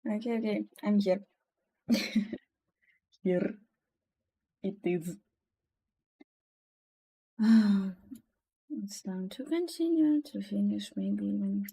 Okay, okay. I'm here. Here it is. It's time to continue to finish maybe even.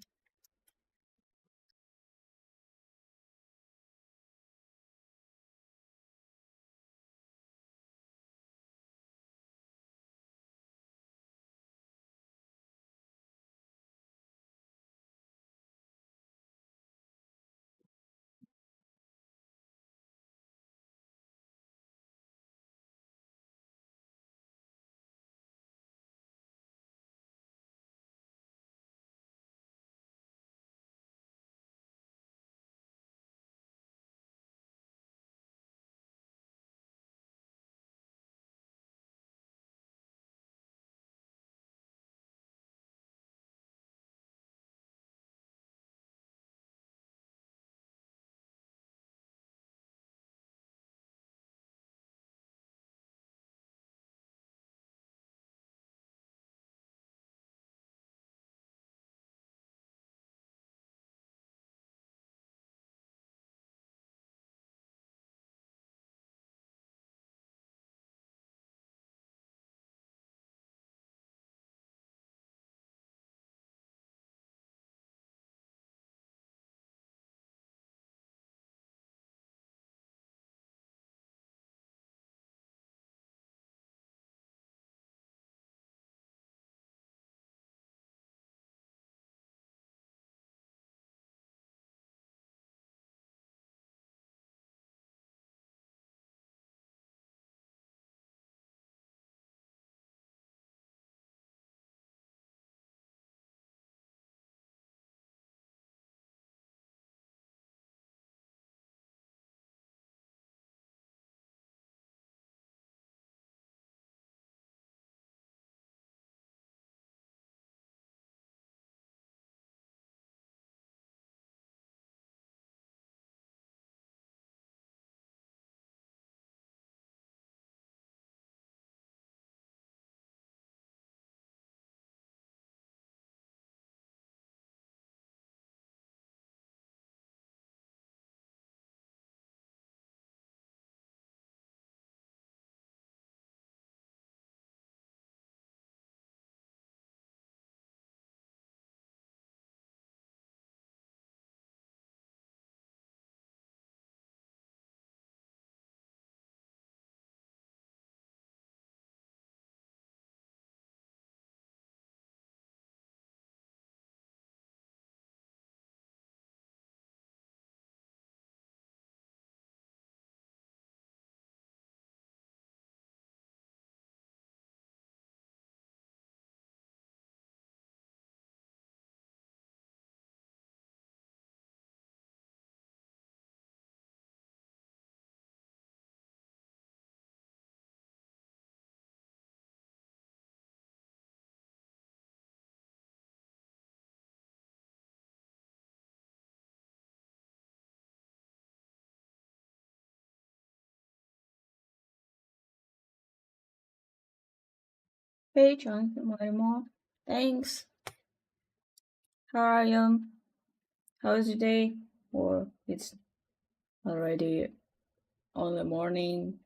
Hey, John, more. Thanks. How are you? How's your day? Or it's already on the morning?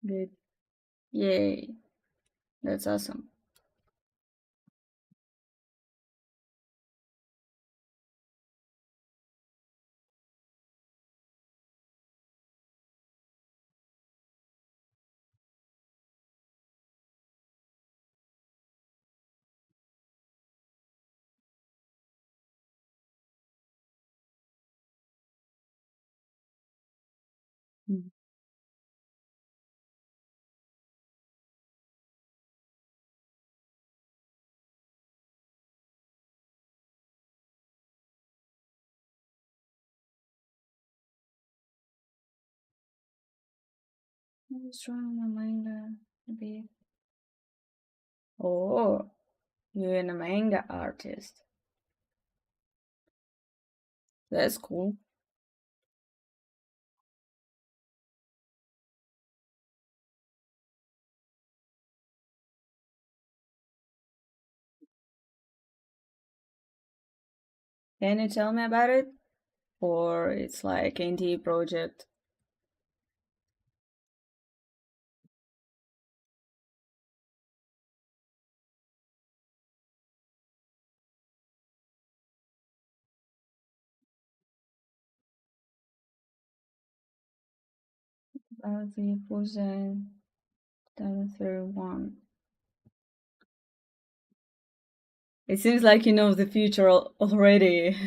Good. Yay. That's awesome. Mm. I was drawing my manga a bit. Oh, you're a manga artist. That's cool. Can you tell me about it? Or it's like indie project? About the Fuzen 2031. It seems like you know the future already.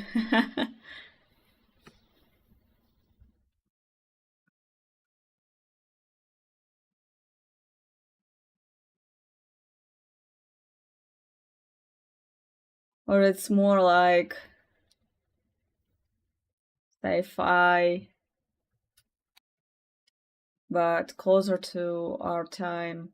Or it's more like sci-fi, but closer to our time.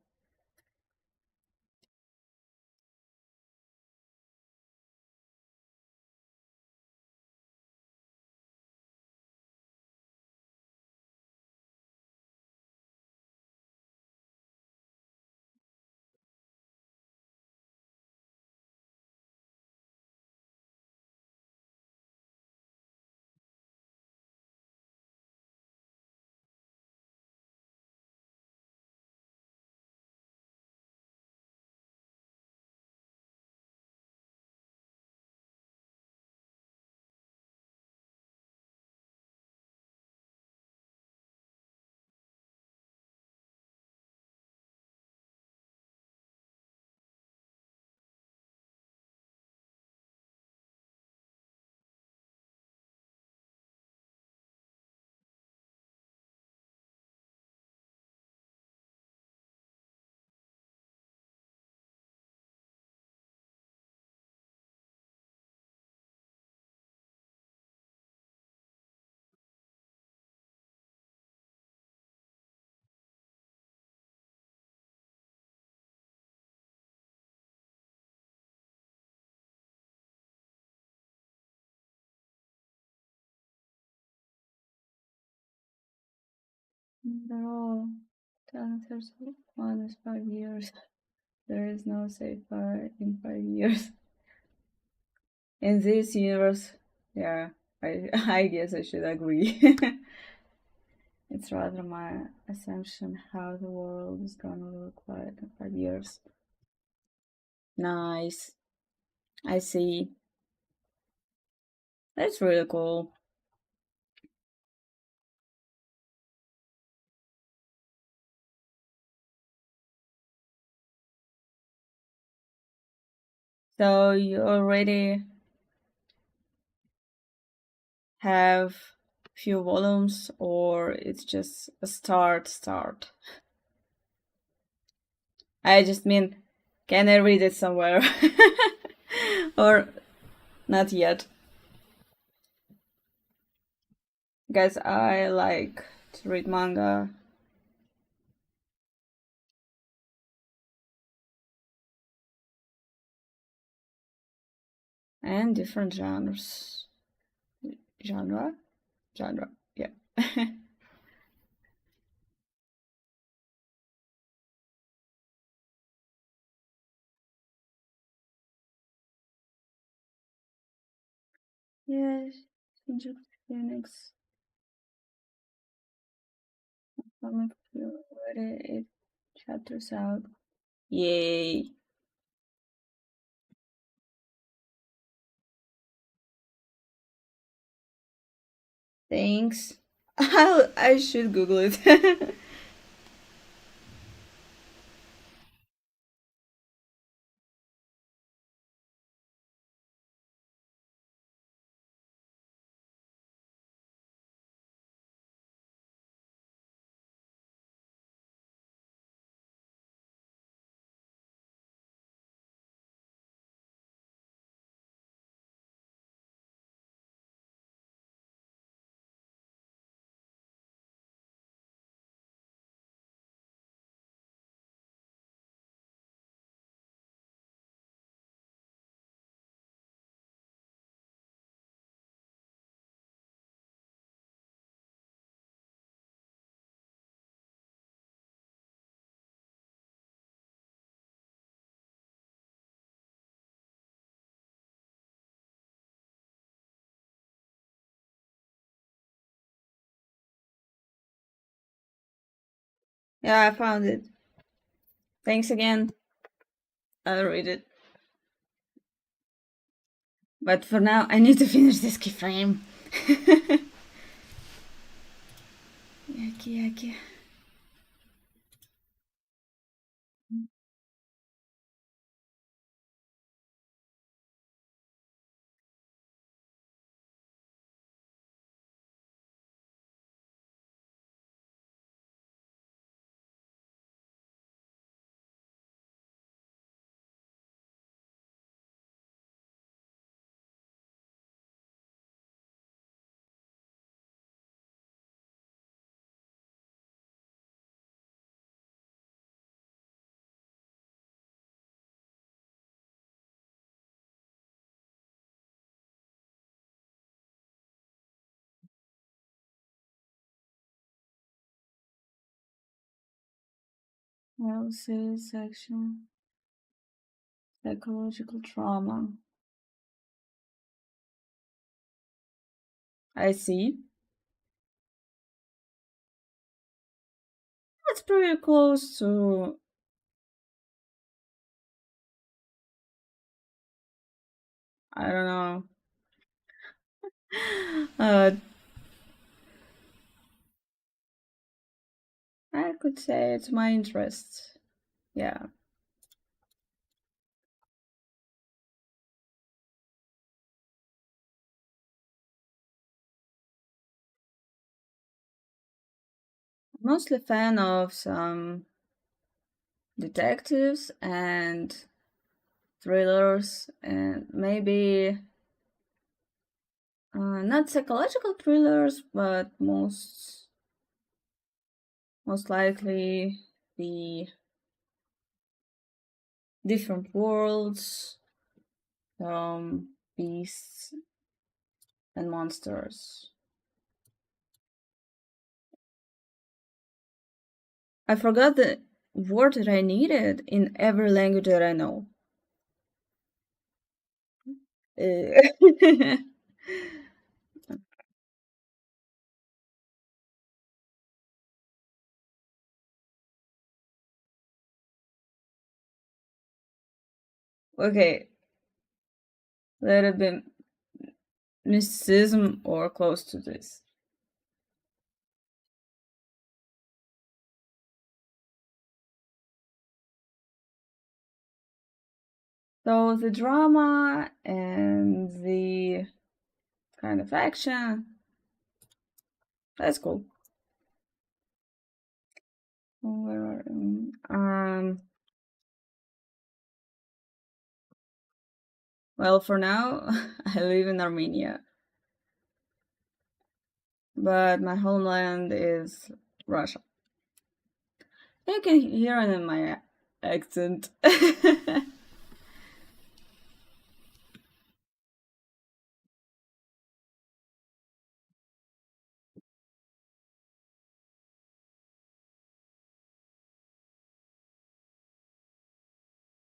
They're all 2031 is 5 years. There is no sci-fi in 5 years. In this universe, yeah, I guess I should agree. It's rather my assumption how the world is gonna look like in 5 years. Nice. I see. That's really cool. So you already have few volumes or it's just a start? I just mean, can I read it somewhere? Or not yet? Because I like to read manga and different genres. Genre? Genre, yeah. Yes, Shinjuku Phoenix. Comic already 8 chapters out. Yay. Thanks. I should Google it. Yeah, I found it. Thanks again. I'll read it. But for now, I need to finish this keyframe. Yucky, yucky. Else's section. Psychological trauma. I see. That's pretty close to. I don't know. Uh, I could say it's my interest. Yeah. Mostly fan of some detectives and thrillers, and maybe not psychological thrillers, but most likely the different worlds, beasts and monsters. I forgot the word that I needed in every language that I know. Uh, okay, let it be mysticism or close to this. So the drama and the kind of action, that's cool. Well, for now, I live in Armenia, but my homeland is Russia. You can hear it in my accent.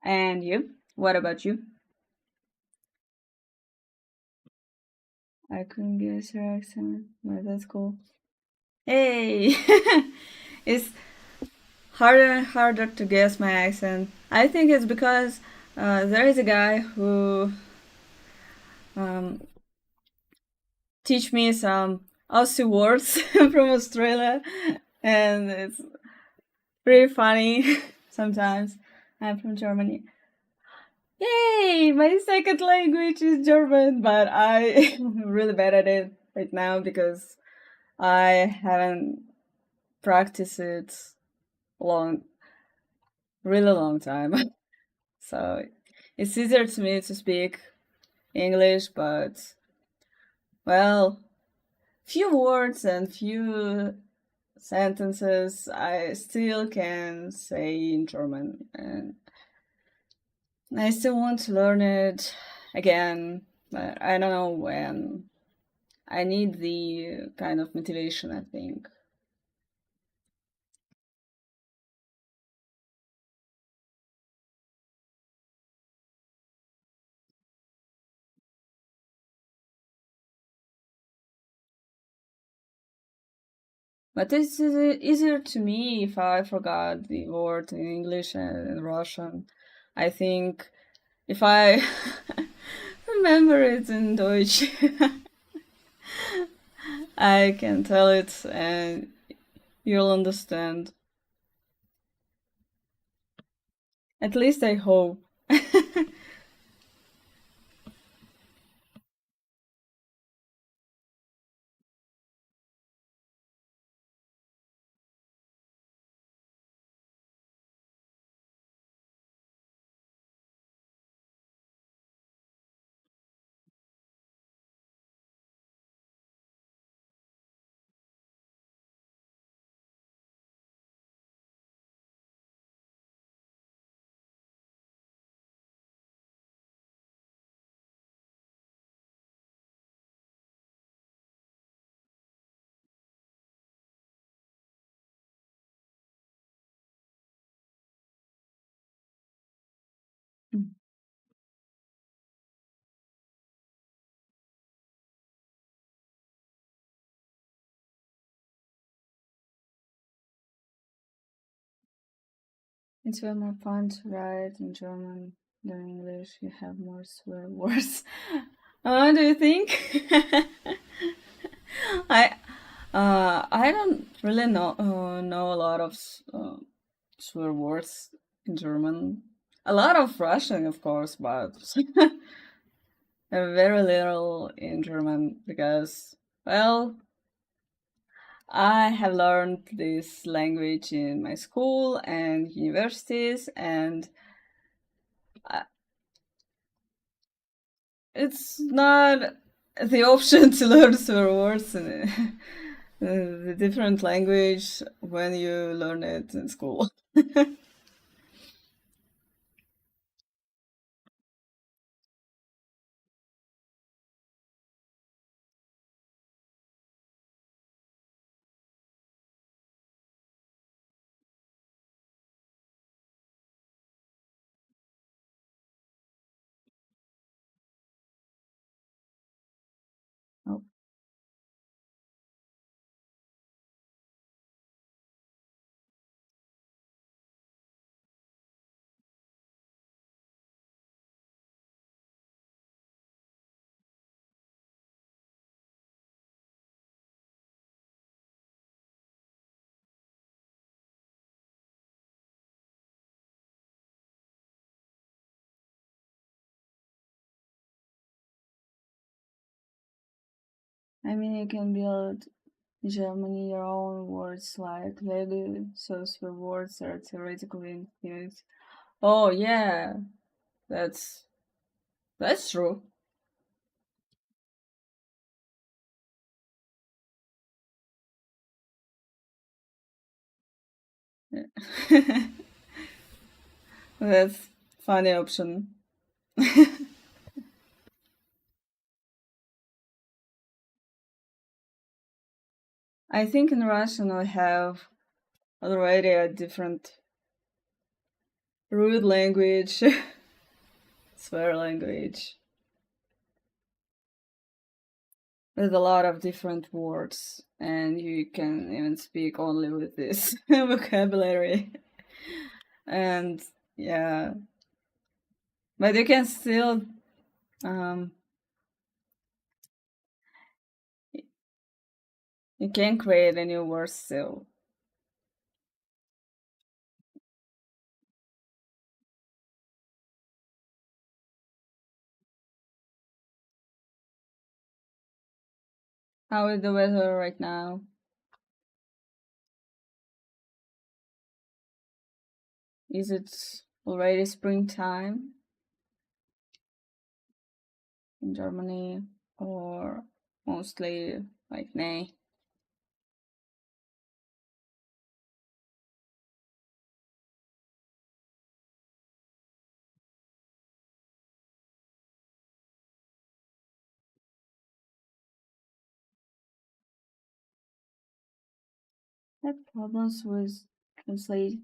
And you? What about you? I couldn't guess your accent, but that's cool. Hey! It's harder and harder to guess my accent. I think it's because there is a guy who um, teach me some Aussie words from Australia, and it's pretty funny sometimes. I'm from Germany. Yay! My second language is German, but I'm really bad at it right now because I haven't practiced it long, really long time. So it's easier to me to speak English, but well, few words and few sentences I still can say in German, and I still want to learn it again, but I don't know when. I need the kind of motivation, I think. But it's easier to me if I forgot the word in English and in Russian. I think if I remember it in Deutsch, I can tell it and you'll understand. At least I hope. It's way more fun to write in German than English. You have more swear words. Do you think? I I don't really know a lot of swear words in German. A lot of Russian, of course, but very little in German because, well, I have learned this language in my school and universities, and I, it's not the option to learn swear words in the different language when you learn it in school. Oh, I mean, you can build in Germany your own words like Lego, so your words are theoretically infinite. Oh yeah, that's that's true. That's funny option. I think in Russian I have already a different rude language, swear language, with a lot of different words, and you can even speak only with this vocabulary. And yeah, but you can still um, you can create a new word still. How is the weather right now? Is it already springtime in Germany or mostly like May? Had problems with translate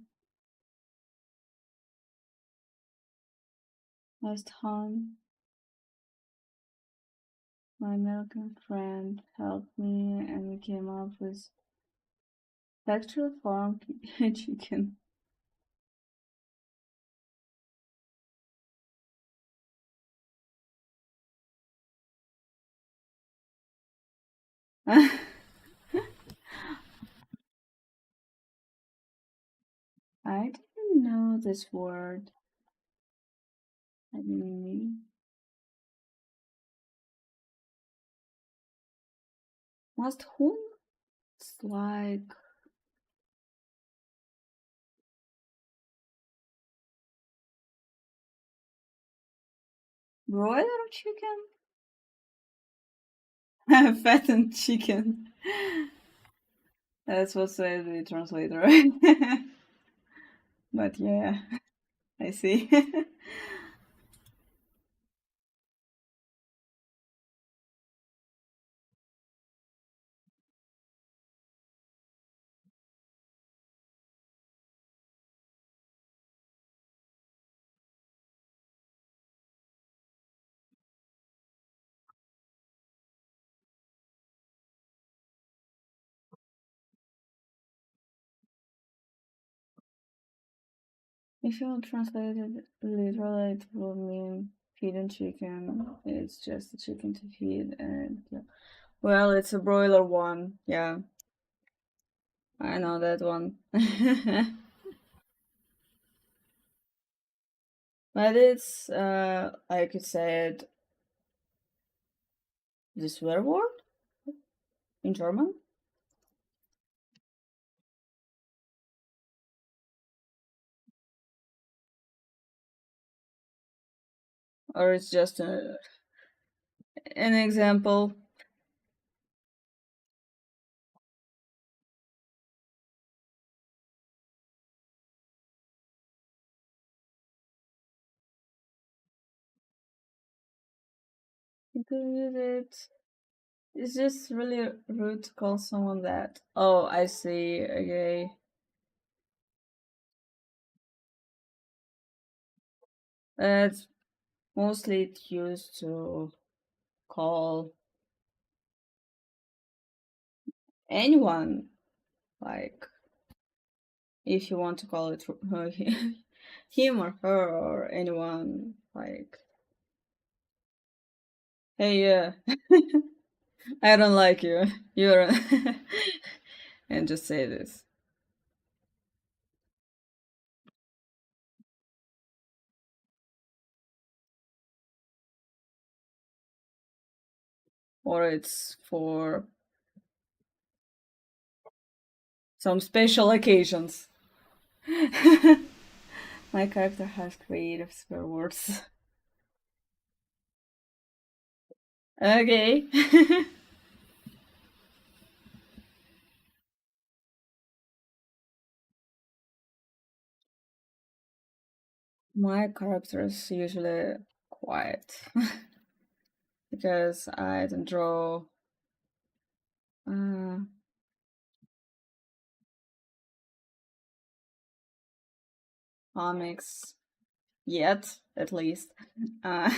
last time. My American friend helped me and we came up with Texture farm chicken. I didn't know this word. I mean, must whom? It's like broiler chicken? Fattened chicken. That's what said the translator, right? But yeah, I see. If you translate it literally, it will mean feeding chicken. It's just a chicken to feed, and well, it's a broiler one. Yeah, I know that one. But it's like you said, the swear word in German, or it's just an example. You could use it. It's just really rude to call someone that. Oh, I see. Okay. It's mostly used to call anyone, like if you want to call it him or her or anyone, like, hey, I don't like you. You're, and just say this, or it's for some special occasions. My character has creative swear words. Okay. My character is usually quiet because I don't draw uh, comics yet, at least. Uh,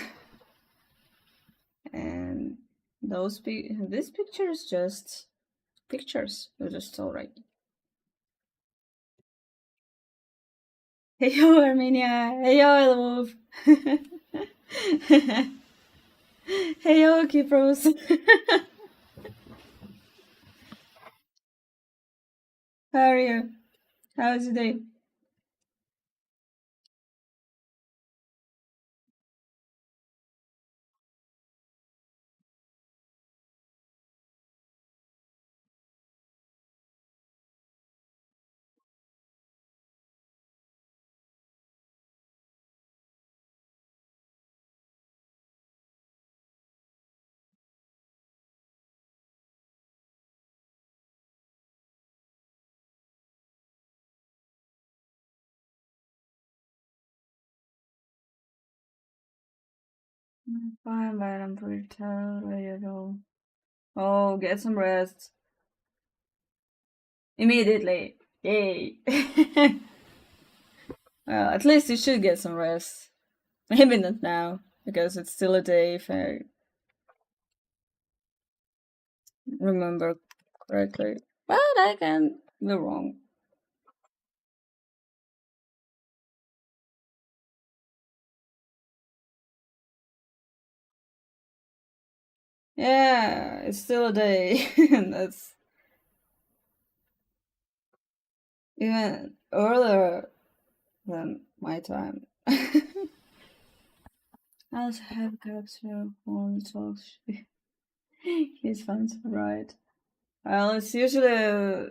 and these pictures just pictures. They're just alright. Hey yo, Armenia. Hey yo, Elwolf. Hey yo, Kipros. How are you? How's your day? I'm fine, but I'm pretty tired. Ready to go. Oh, get some rest. Immediately. Yay. Well, at least you should get some rest. Maybe not now, because it's still a day if I remember correctly. But I can You're wrong. Yeah, it's still a day. That's even earlier than my time. I also have a character who only talks. He's fun to write. Well, it's usually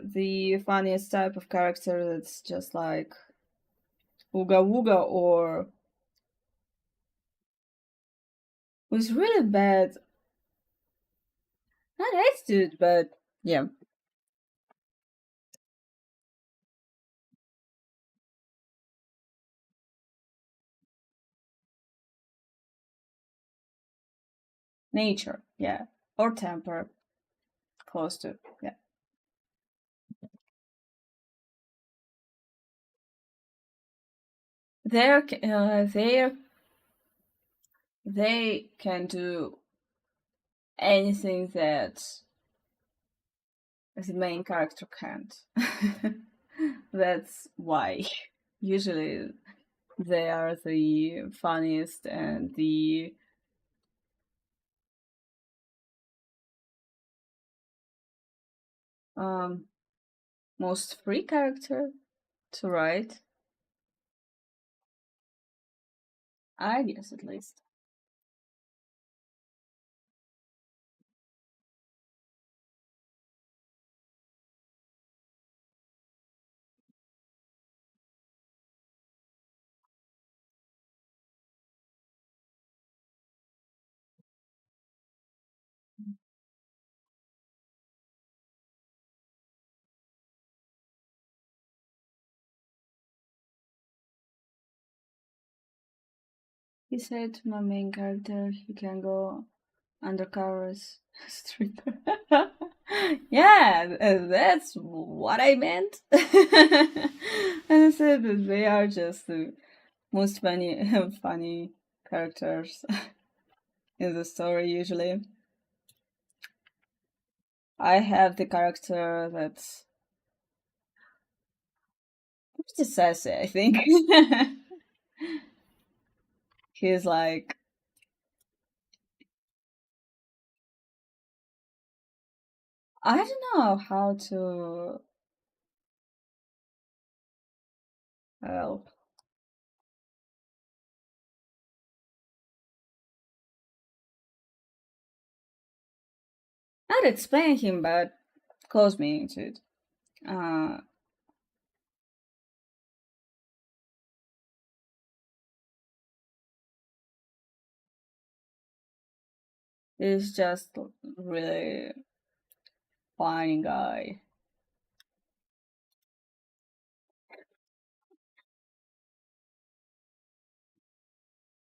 the funniest type of character that's just like Ooga Wooga or who's really bad. Not attitude, but yeah, nature, yeah, or temper, close to, yeah. They're they can do anything that the main character can't. That's why usually they are the funniest and the um, most free character to write. I guess at least. He said to my main character he can go undercover as stripper. Yeah, that's what I meant. And I said that they are just the most funny funny characters in the story usually. I have the character that's pretty sassy, I think. He's like, I don't know how to help. Not explain him, but close me to it. Uh, he's just really funny guy.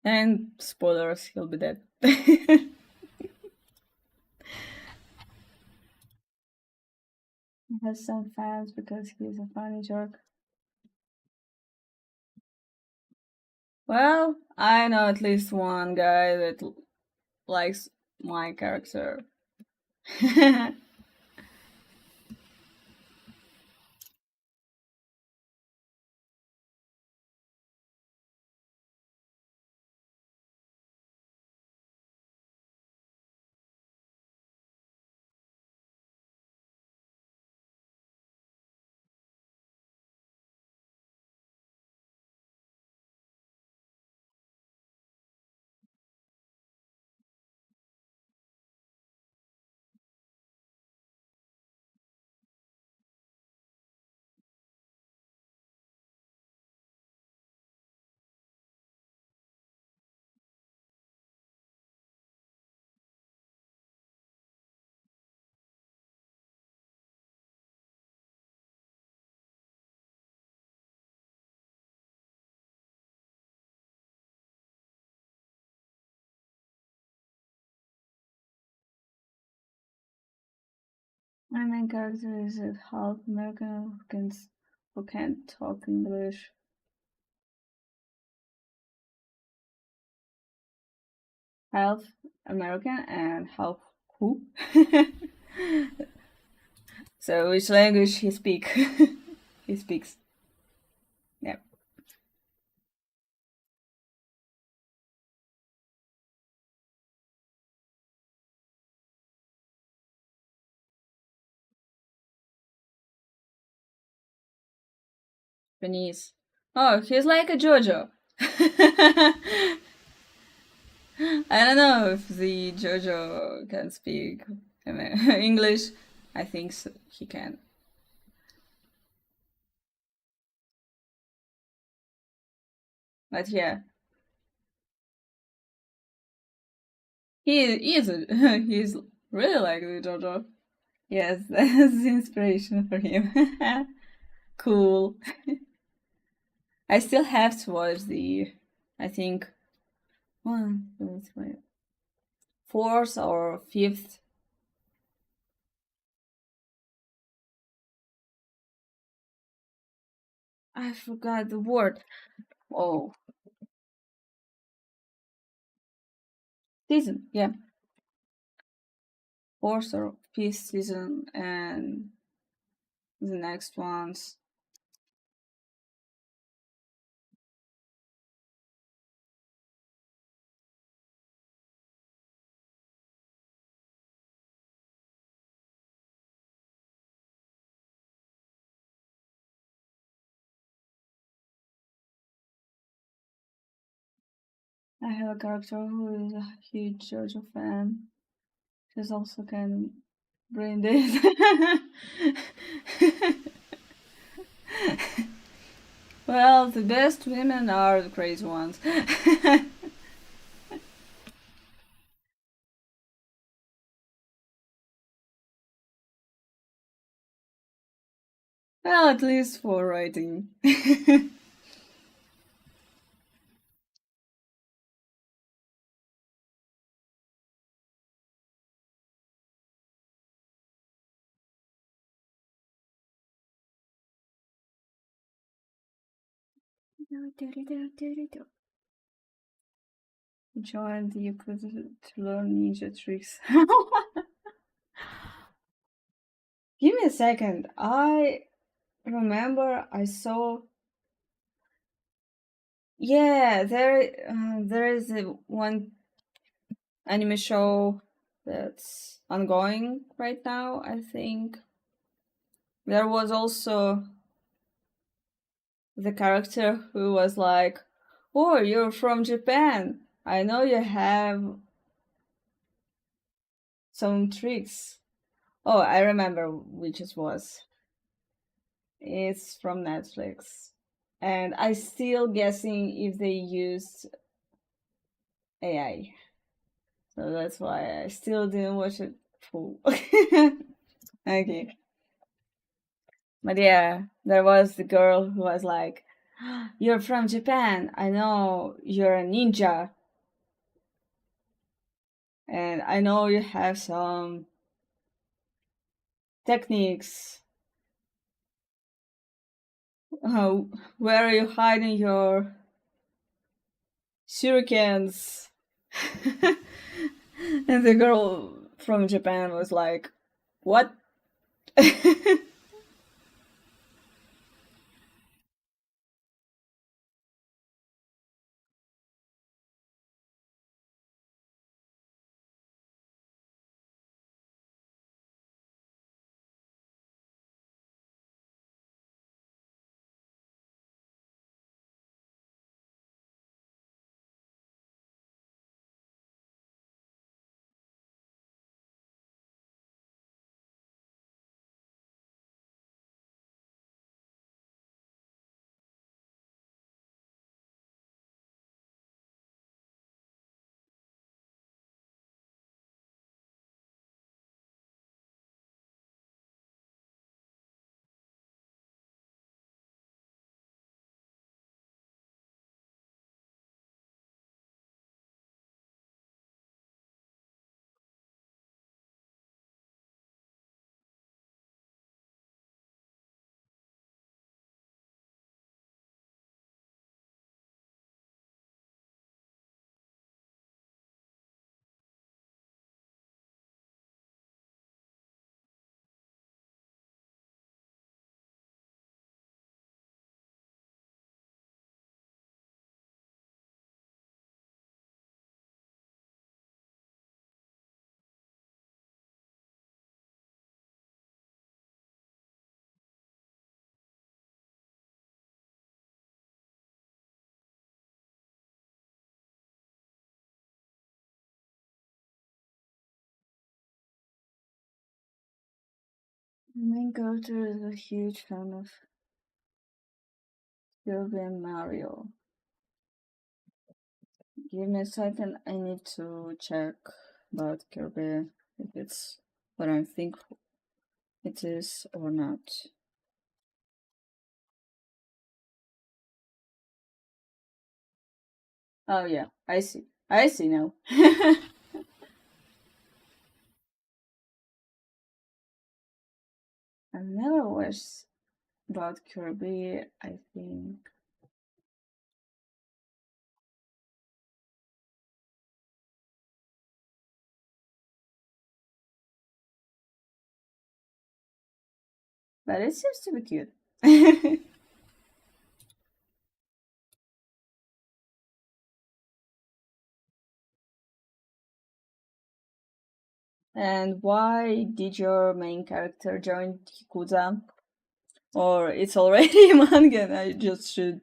And spoilers, he'll be dead. He has some fans because he's a funny jerk. Well, I know at least one guy that likes my character. My main character is a half American who can't talk English. Half American and half who? So which language he speak? He speaks. Yeah. Japanese. Oh, he's like a JoJo. I don't know if the JoJo can speak English. I think so. He can. But yeah, he is he's really like the JoJo. Yes, that's the inspiration for him. Cool. I still have to watch the, I think, one, two, three, fourth or fifth. I forgot the word. Oh, season. Yeah, fourth or fifth season, and the next ones. I have a character who is a huge JoJo fan. She's also can brain this. Well, the best women are the crazy ones. Well, at least for writing. Join the Yakuza to learn ninja tricks. Give me a second. I remember I saw. Yeah, there is one anime show that's ongoing right now. I think there was also the character who was like, "Oh, you're from Japan. I know you have some tricks." Oh, I remember which it was. It's from Netflix. And I still guessing if they used AI. So that's why I still didn't watch it full. Okay. But yeah, there was the girl who was like, "You're from Japan. I know you're a ninja. And I know you have some techniques. Uh, where are you hiding your shurikens?" And the girl from Japan was like, "What?" My main character is a huge fan of Kirby and Mario. Give me a second, I need to check about Kirby, if it's what I think it is or not. Oh yeah, I see. I see now. I've never watched about Kirby, I think. But it seems to be cute. And why did your main character join Hikuza? Or it's already a manga and I just should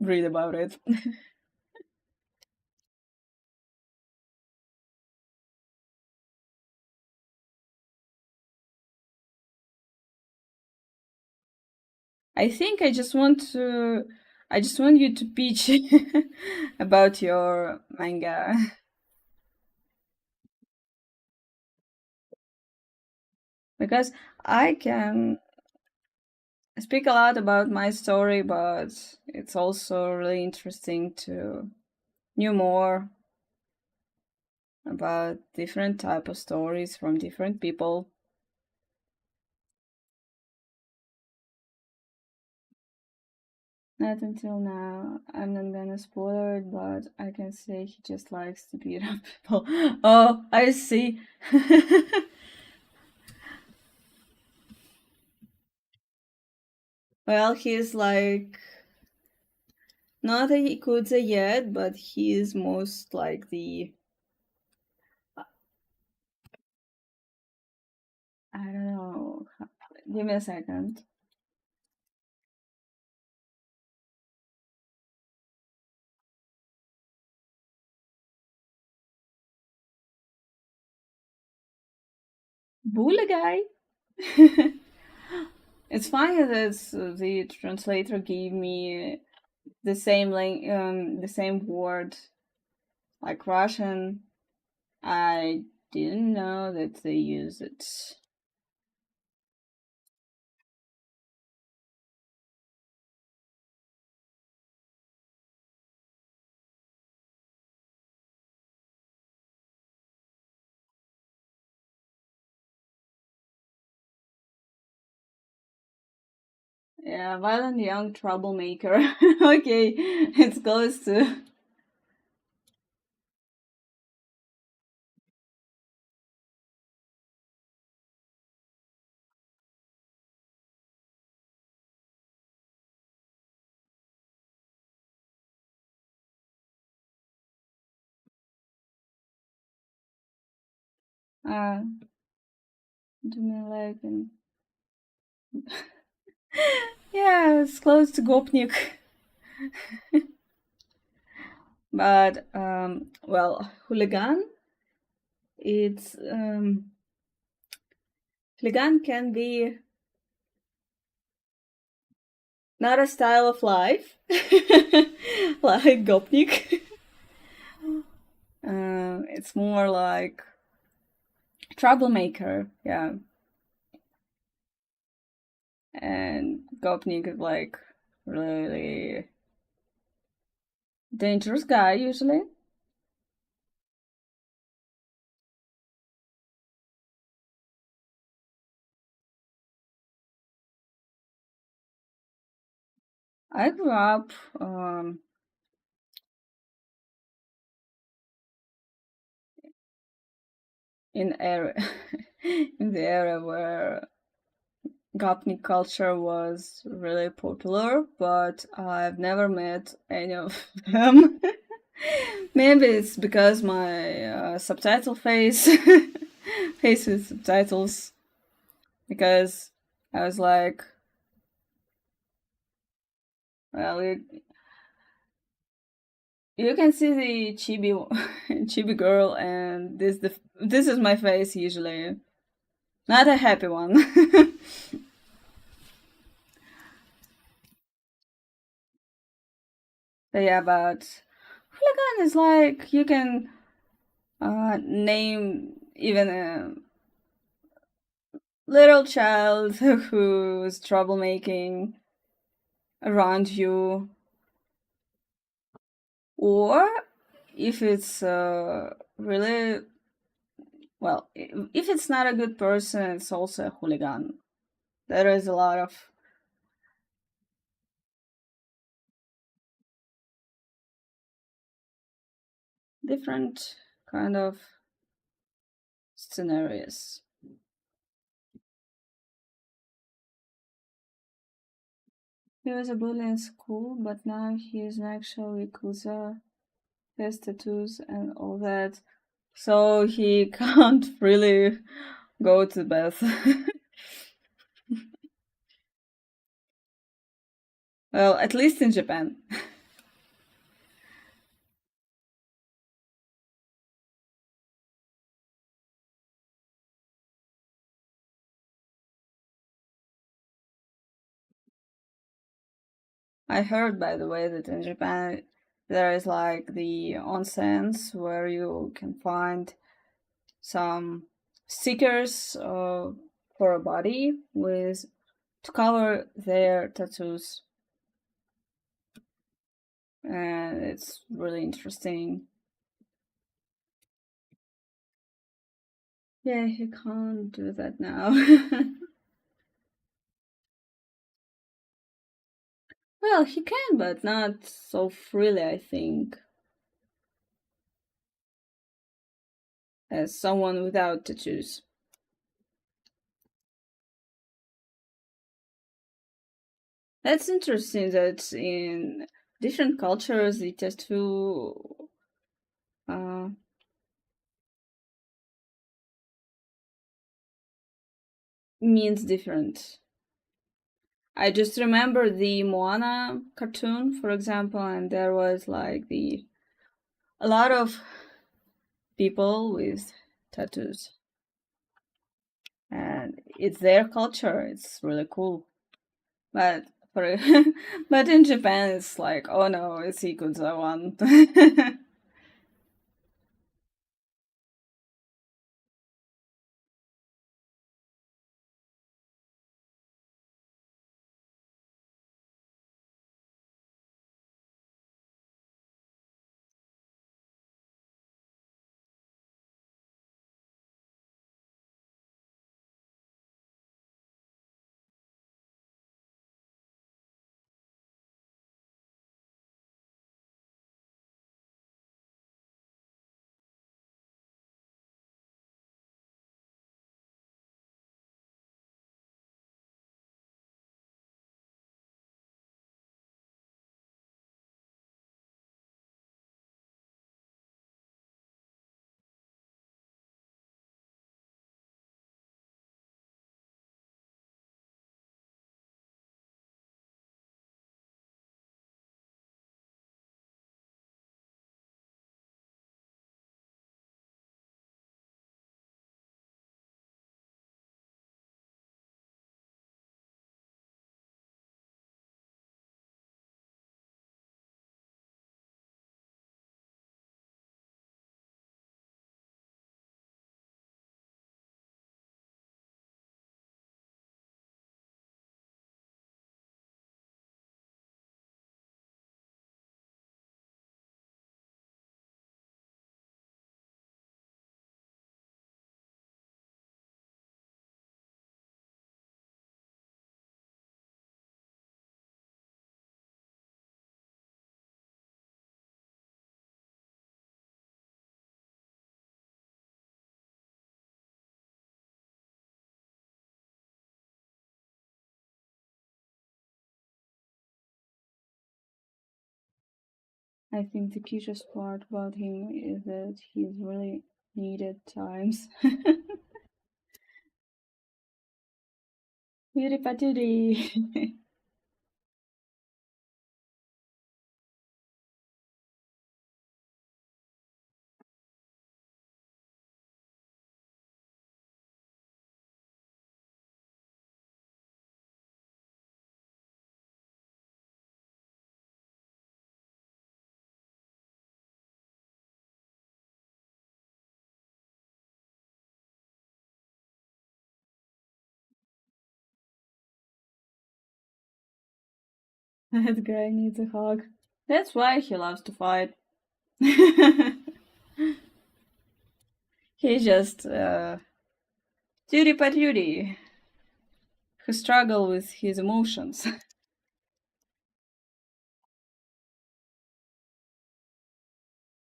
read about it. I think I just want you to pitch about your manga. Because I can speak a lot about my story, but it's also really interesting to know more about different type of stories from different people. Not until now. I'm not gonna spoil it, but I can say he just likes to beat up people. Oh, I see. Well, he's like not a Yakuza yet, but he is most like the I don't know. Give me a second. Bula guy. It's funny that the translator gave me the same word like Russian. I didn't know that they use it. Yeah, violent young troublemaker. Okay, it's close to. Uh, do me like and yeah, it's close to Gopnik. But well, hooligan. It's hooligan can be not a style of life like Gopnik. It's more like troublemaker, yeah. And Gopnik is like really dangerous guy usually. I grew up in area in the area where Gopnik culture was really popular, but I've never met any of them. Maybe it's because my subtitle face face with subtitles because I was like, well, you can see the chibi chibi girl, and this is my face usually. Not a happy one. Yeah, but hooligan is like you can name even a little child who's troublemaking around you, or if it's really well, if it's not a good person, it's also a hooligan. There is a lot of different kind of scenarios. He was a bully in school, but now he is an actual yakuza, has tattoos and all that. So he can't really go to bed. Well, at least in Japan. I heard, by the way, that in Japan there is like the onsens where you can find some stickers for a body with to cover their tattoos, and it's really interesting. Yeah, he can't do that now. Well, he can, but not so freely, I think, as someone without tattoos. That's interesting that in different cultures the tattoo uh, means different. I just remember the Moana cartoon, for example, and there was like the a lot of people with tattoos, and it's their culture. It's really cool. But for but in Japan, it's like, oh no, it's Ikuza one. I think the cutest part about him is that he's really needed times. Yuri paturi. That guy needs a hug. That's why he loves to fight. He's just duty patootie who struggle with his emotions.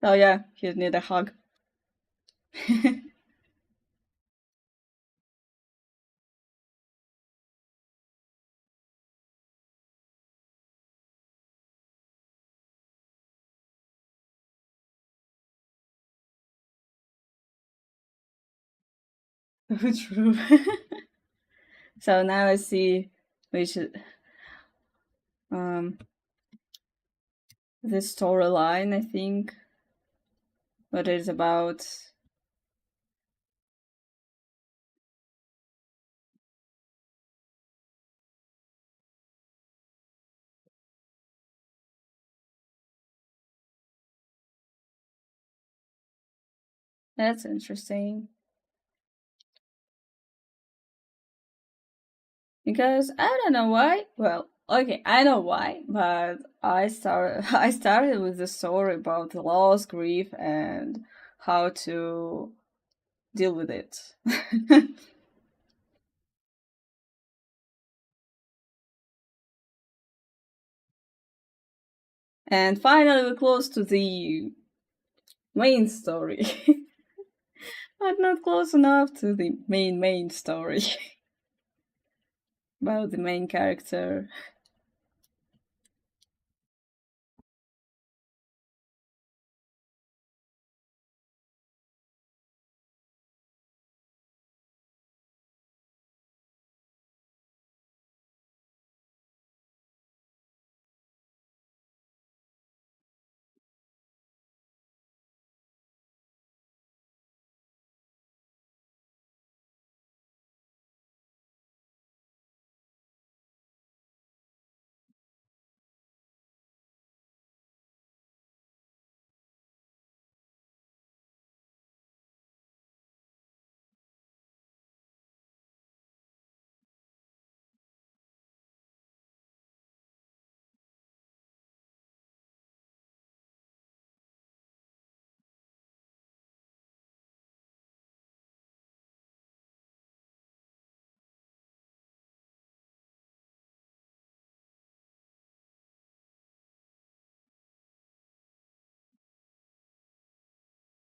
Oh yeah, he need a hug. True. So now I see which um the storyline, I think, what it's about. That's interesting. Because I don't know why. Well, okay, I know why, but I started with the story about loss, grief, and how to deal with it. And finally, we're close to the main story, but not close enough to the main story about the main character.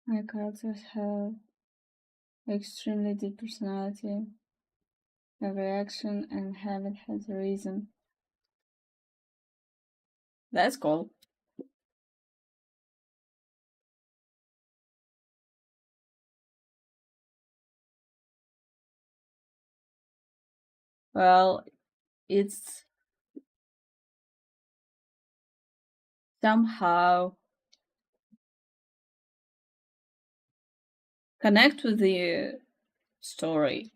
My characters have extremely deep personality. Every action and habit has a reason. That's cool. Well, it's somehow connect with the story,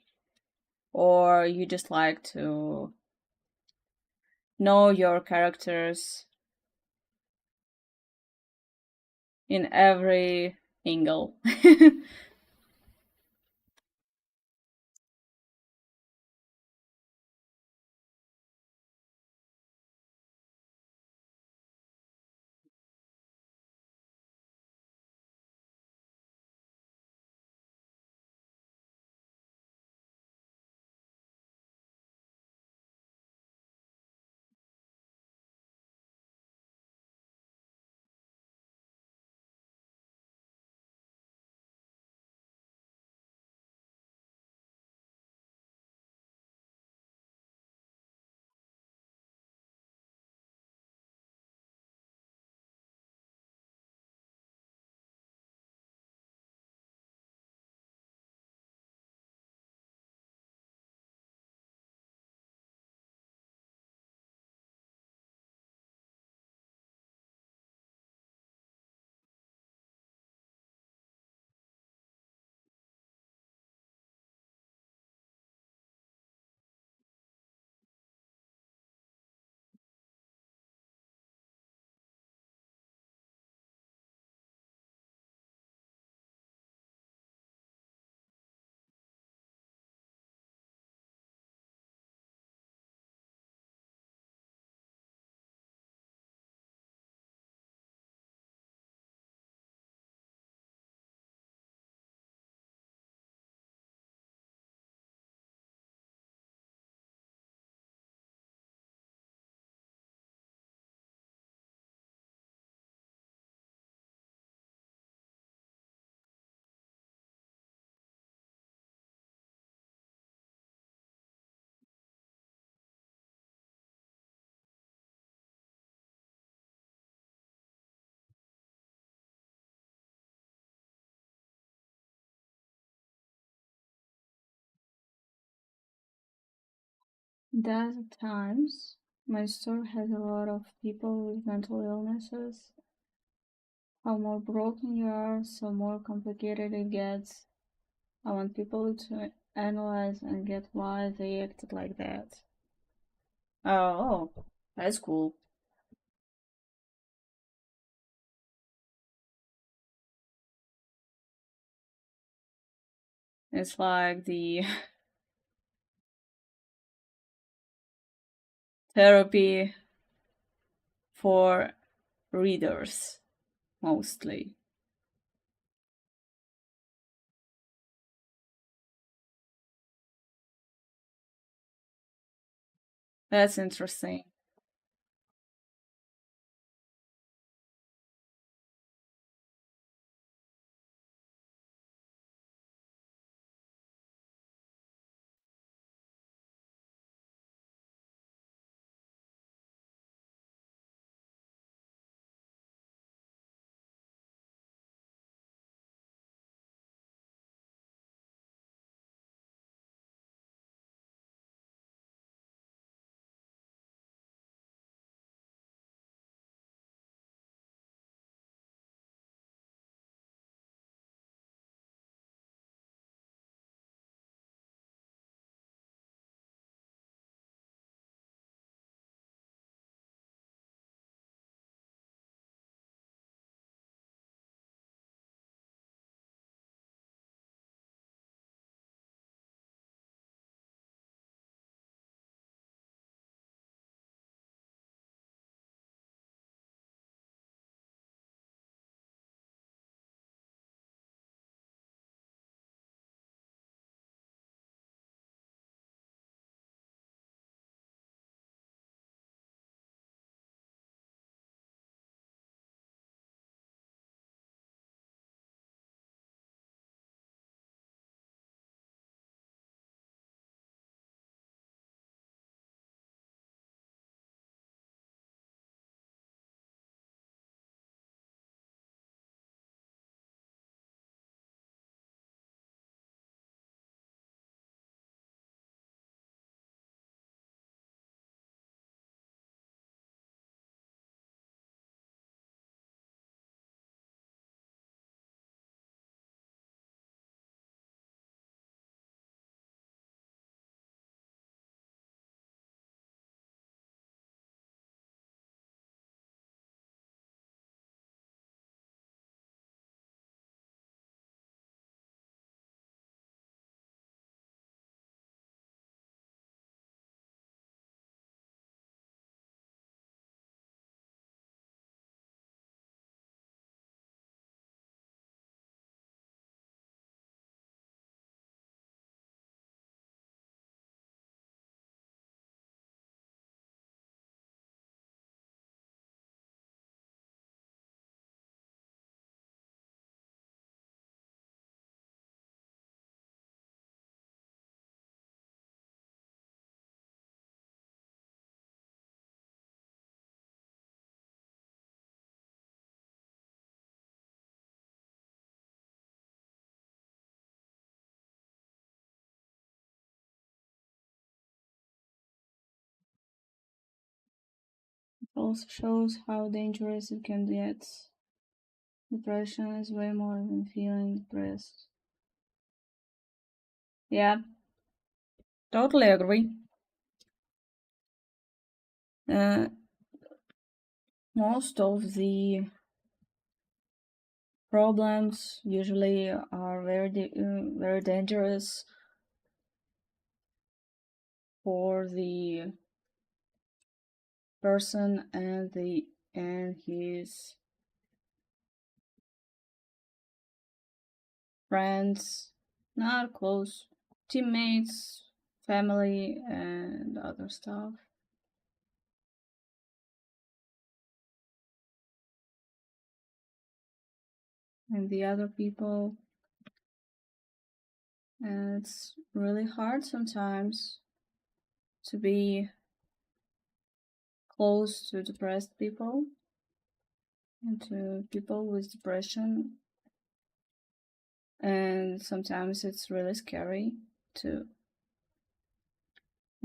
or you just like to know your characters in every angle. That at times my store has a lot of people with mental illnesses. How more broken you are, so more complicated it gets. I want people to analyze and get why they acted like that. Oh, that's cool. It's like the therapy for readers, mostly. That's interesting. It also shows how dangerous it can get. Depression is way more than feeling depressed. Yeah, totally agree. Uh, Most of the problems usually are very dangerous for the person and his friends, not close teammates, family, and other stuff. And the other people. And it's really hard sometimes to be close to depressed people and to people with depression. And sometimes it's really scary to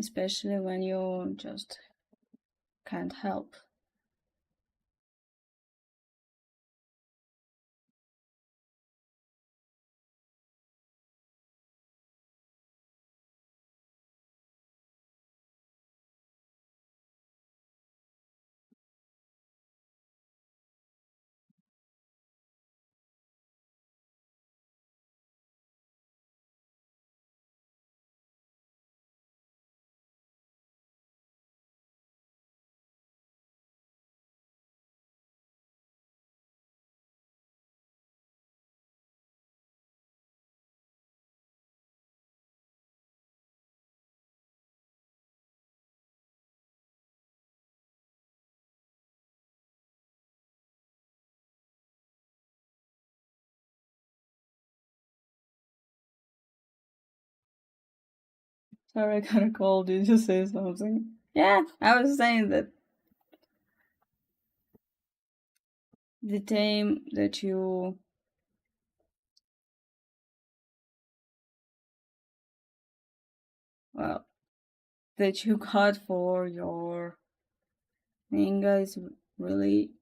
especially when you just can't help. Sorry, I got a call. Did you say something? Yeah, I was saying that the time that you, well, that you got for your manga is really,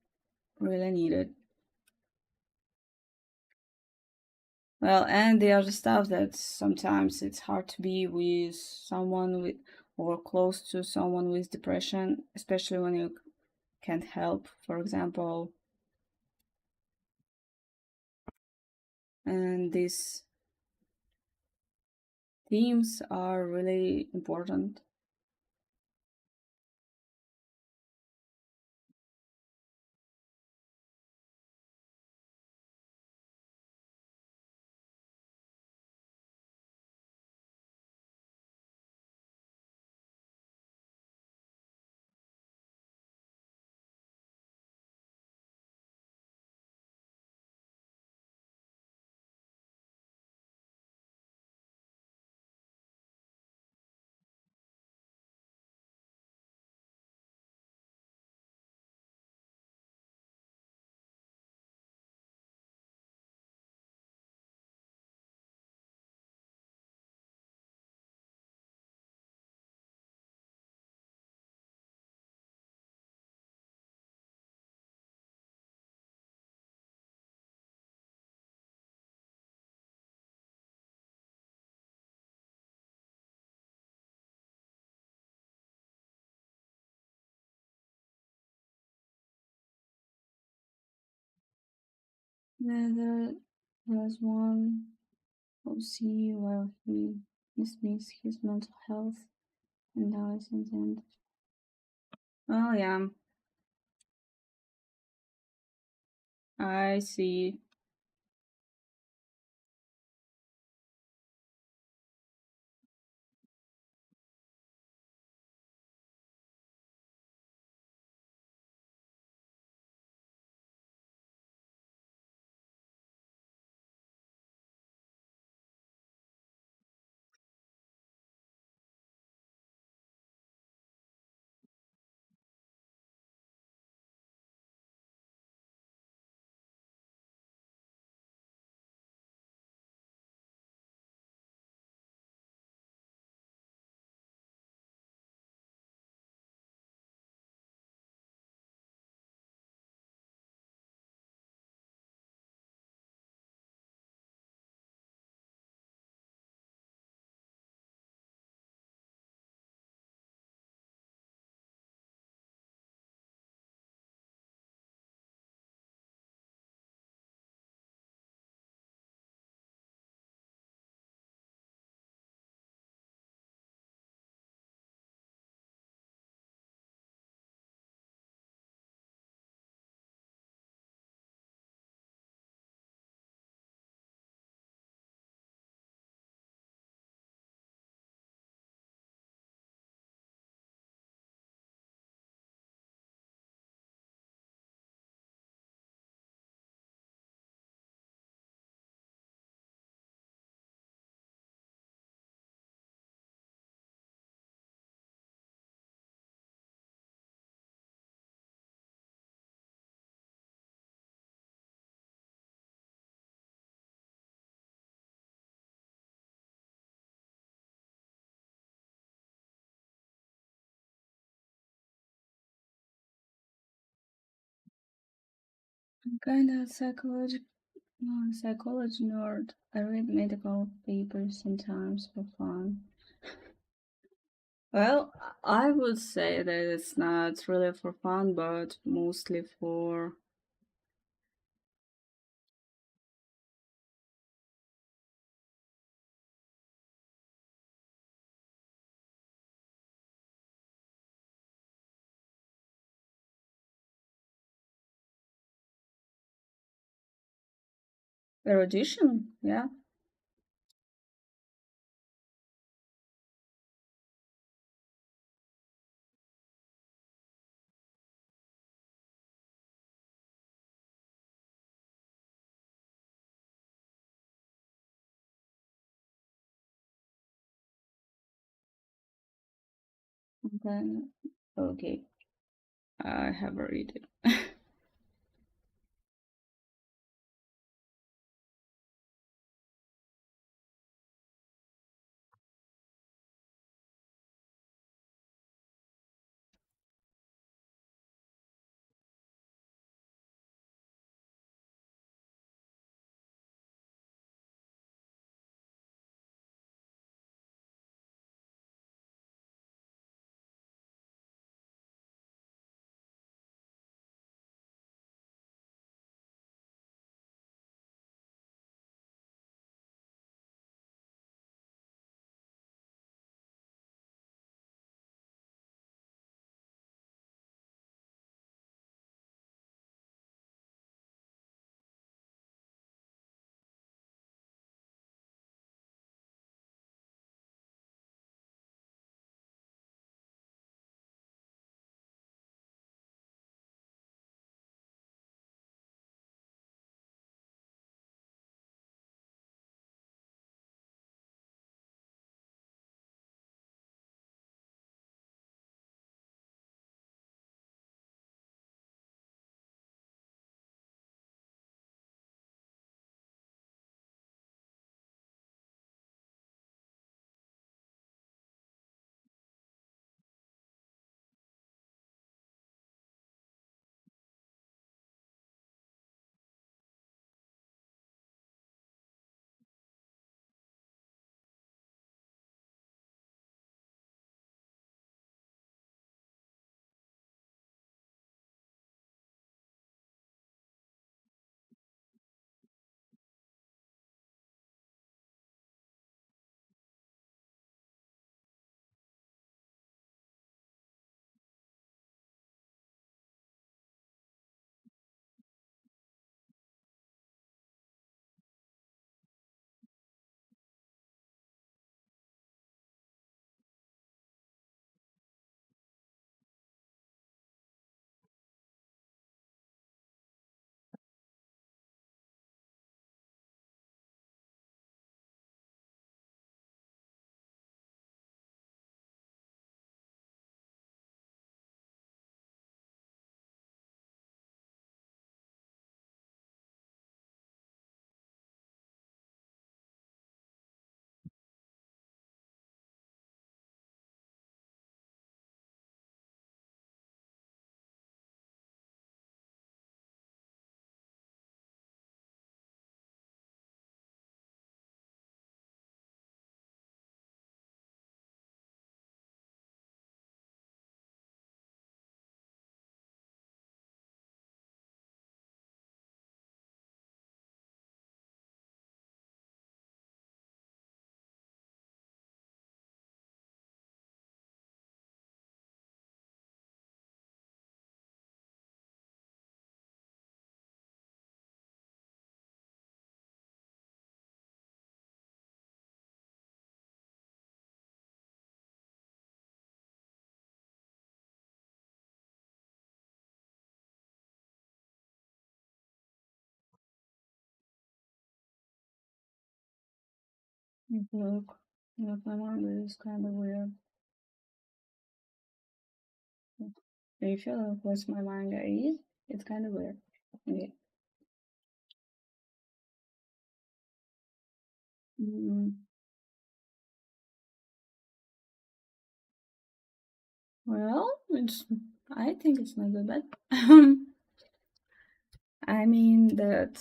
really needed. Well, and the other stuff that sometimes it's hard to be with someone with or close to someone with depression, especially when you can't help, for example. And these themes are really important. Then there was one who see while he dismissed his mental health and dies in the end. Oh yeah, I see. I'm kind of psychology nerd. I read medical papers sometimes for fun. Well, I would say that it's not really for fun, but mostly for erudition. Yeah. Okay. Okay. I have read it. Look, look, my manga is kind of weird. If you look what my manga is, it's kind of weird. Okay. Mm, well, I think it's not that bad. I mean that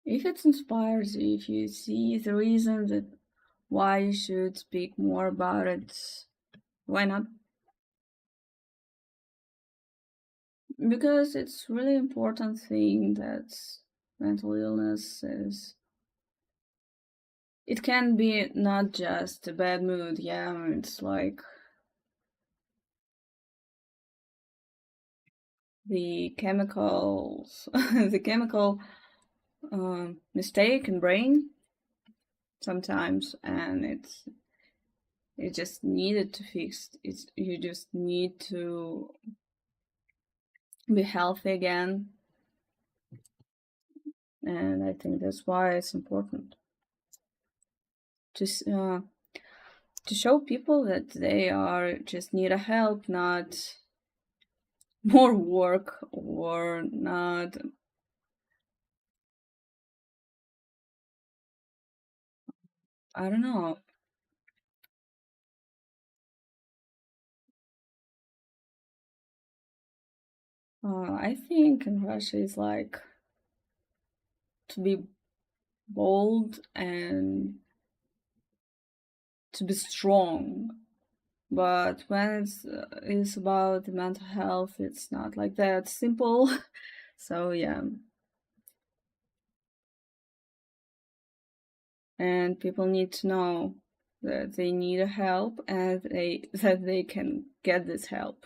if it inspires you, if you see the reason that why you should speak more about it, why not? Because it's really important thing that mental illness is. It can be not just a bad mood, yeah, it's like the chemicals, the chemical mistake in brain sometimes, and it just needed to fix. It's you just need to be healthy again, and I think that's why it's important to to show people that they are just need a help, not more work or not. I don't know. I think in Russia is like to be bold and to be strong. But when it's about mental health, it's not like that simple. So yeah, and people need to know that they need a help and they can get this help.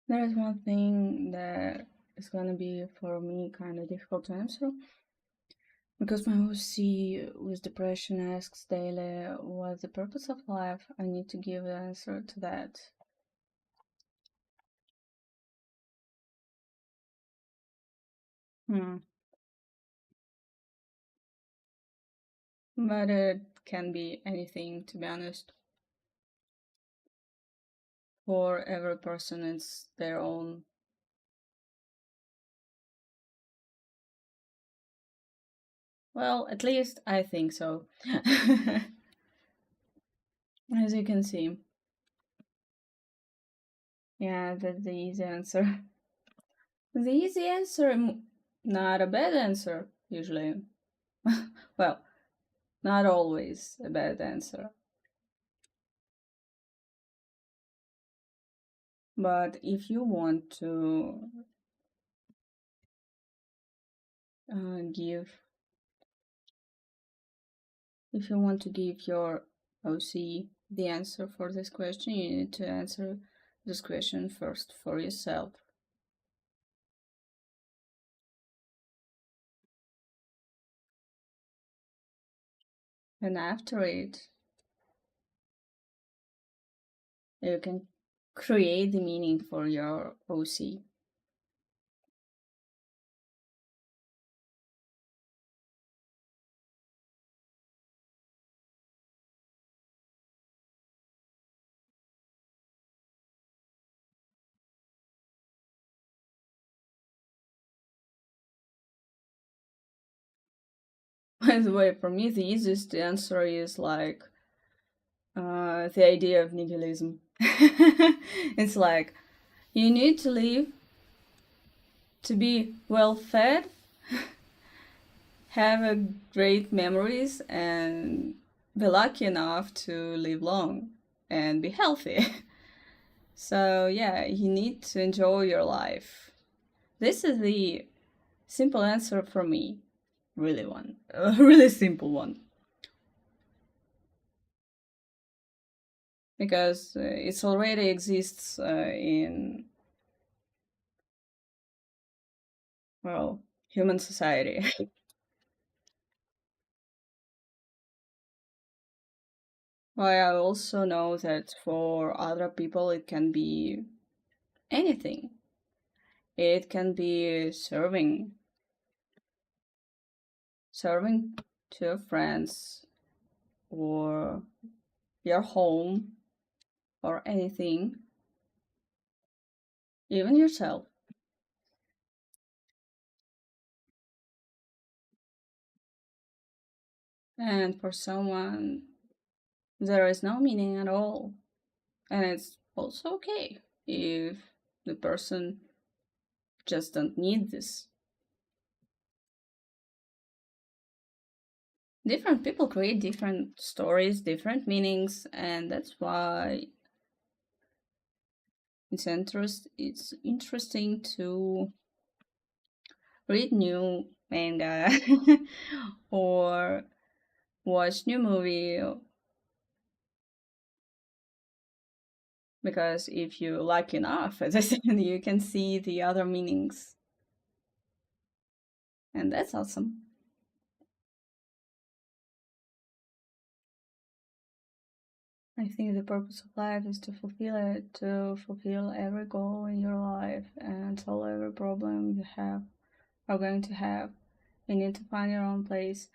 There is one thing that is gonna be for me kind of difficult to answer because my OC with depression asks daily, "What's the purpose of life?" I need to give the answer to that. Hmm. But it can be anything, to be honest. For every person, it's their own. Well, at least I think so. As you can see. Yeah, that's the easy answer. The easy answer, not a bad answer, usually. Well, not always a bad answer. But if you want to give, if you want to give your OC the answer for this question, you need to answer this question first for yourself. And after it, you can create the meaning for your OC. By the way, for me, the easiest answer is like the idea of nihilism. It's like you need to live to be well fed, have a great memories, and be lucky enough to live long and be healthy. So, yeah, you need to enjoy your life. This is the simple answer for me. Really one. A really simple one. Because it already exists in, well, human society. Well, I also know that for other people it can be anything. It can be serving to your friends or your home or anything, even yourself. And for someone, there is no meaning at all. And it's also okay if the person just don't need this. Different people create different stories, different meanings, and that's why it's interesting to read new manga or watch new movie because if you like enough, as I said, you can see the other meanings, and that's awesome. I think the purpose of life is to fulfill it, to fulfill every goal in your life and solve every problem you have are going to have. You need to find your own place.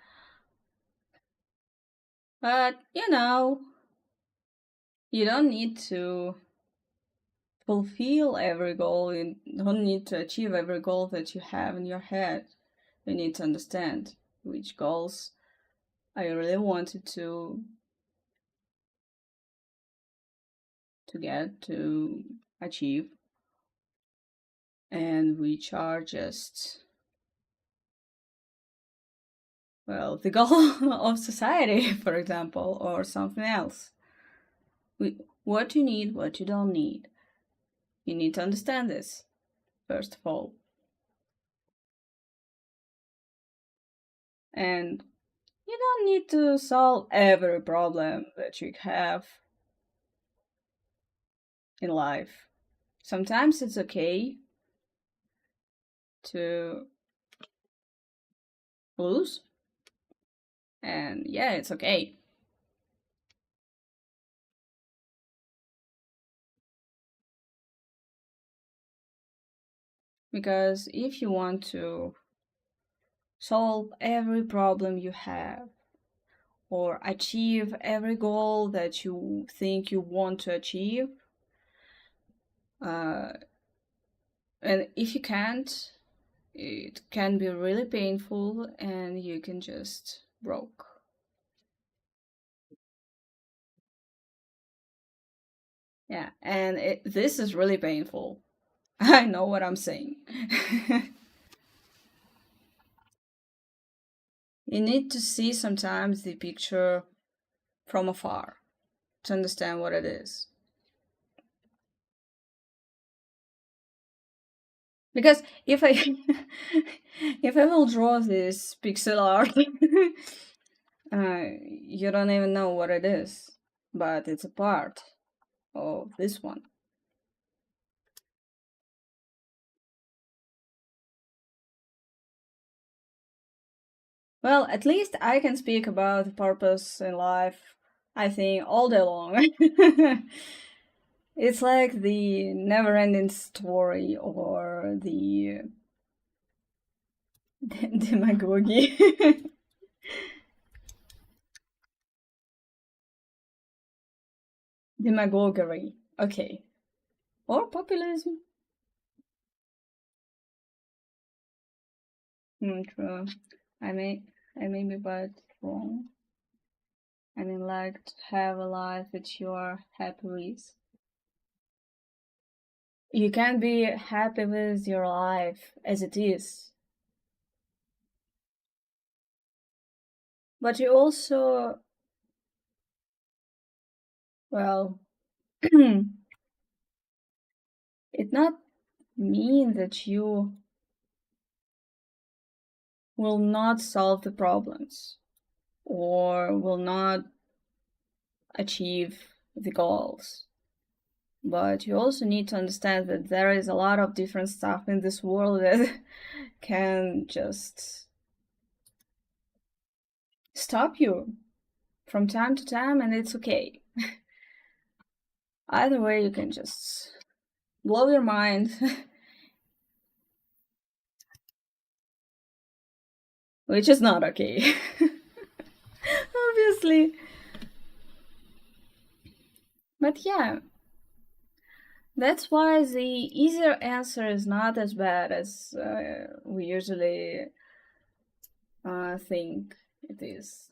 But you don't need to fulfill every goal. You don't need to achieve every goal that you have in your head. You need to understand which goals I really wanted to get to achieve and which are just, well, the goal of society, for example, or something else. What you need, what you don't need. You need to understand this, first of all. And you don't need to solve every problem that you have in life. sometimes it's okay to lose, and yeah, it's okay. Because if you want to solve every problem you have or achieve every goal that you think you want to achieve, uh, and if you can't, it can be really painful and you can just broke. Yeah, and this is really painful. I know what I'm saying. You need to see sometimes the picture from afar to understand what it is. Because if I if I will draw this pixel art, you don't even know what it is, but it's a part of this one. Well, at least I can speak about the purpose in life, I think, all day long. It's like the never ending story or the demagogy. Demagoguery. Okay. Or populism. True. I may I may be but wrong. I mean, like to have a life that you are happy with. You can be happy with your life as it is, but you also, well, it not mean that you will not solve the problems or will not achieve the goals. But you also need to understand that there is a lot of different stuff in this world that can just stop you from time to time, and it's okay. Either way, you can just blow your mind, which is not okay. Obviously. But yeah, that's why the easier answer is not as bad as we usually think it is.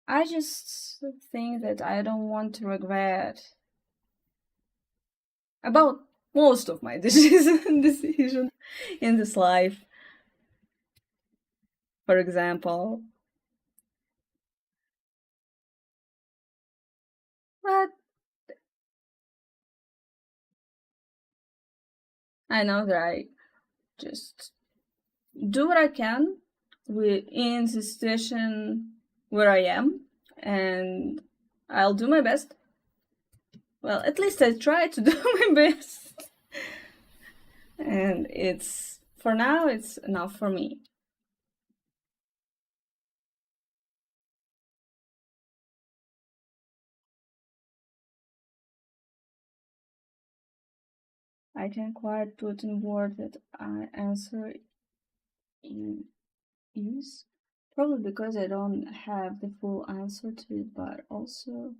I just think that I don't want to regret about most of my decisions in this life. For example, but I know that I just do what I can in the situation where I am, and I'll do my best. Well, at least I try to do my best, and it's for now. It's enough for me. I can quite put in words that I answer in use. Probably because I don't have the full answer to it, but also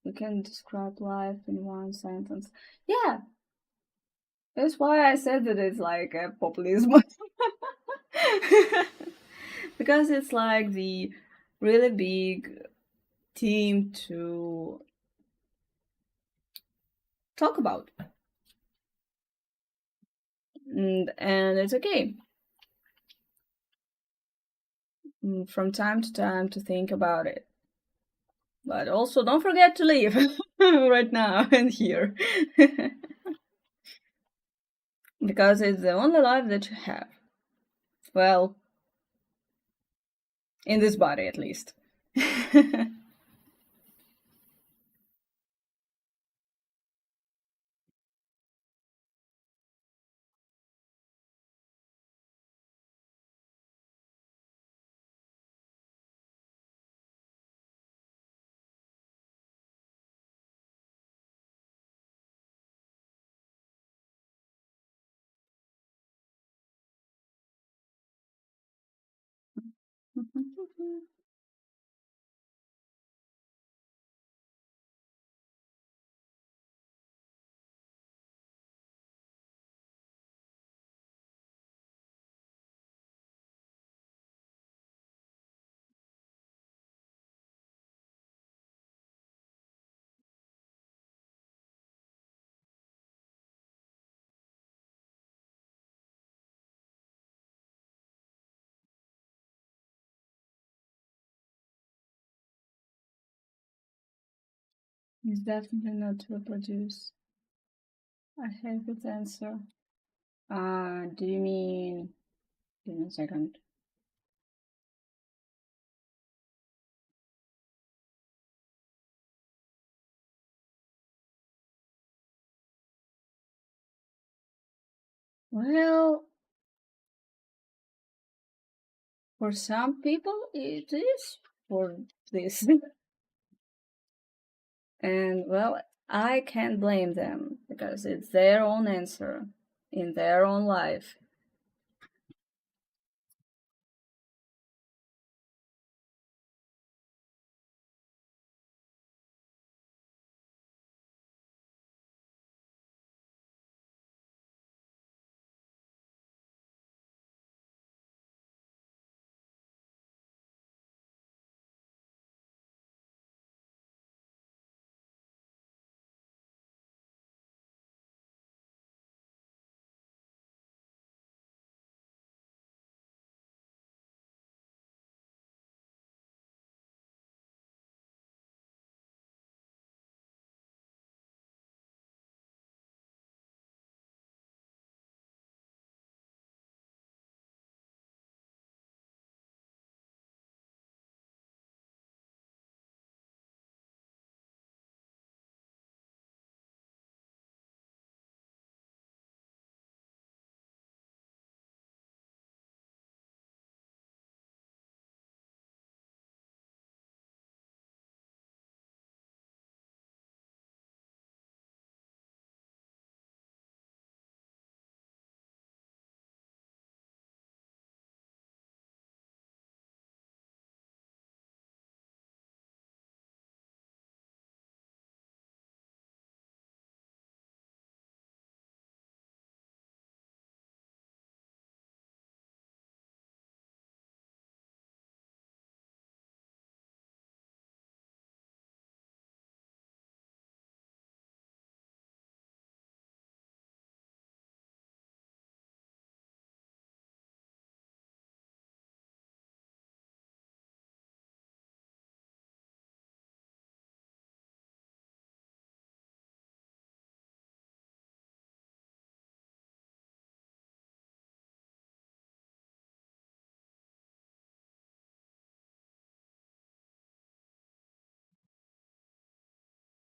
you can describe life in one sentence. Yeah, that's why I said that it's like a populism. Because it's like the really big theme to talk about. And it's okay from time to time to think about it. But also don't forget to leave. right now and here. Because it's the only life that you have. Well, in this body at least. It's definitely not to reproduce. I have this answer. Do you mean? Give me a second. Well, for some people it is for this. And well, I can't blame them because it's their own answer in their own life.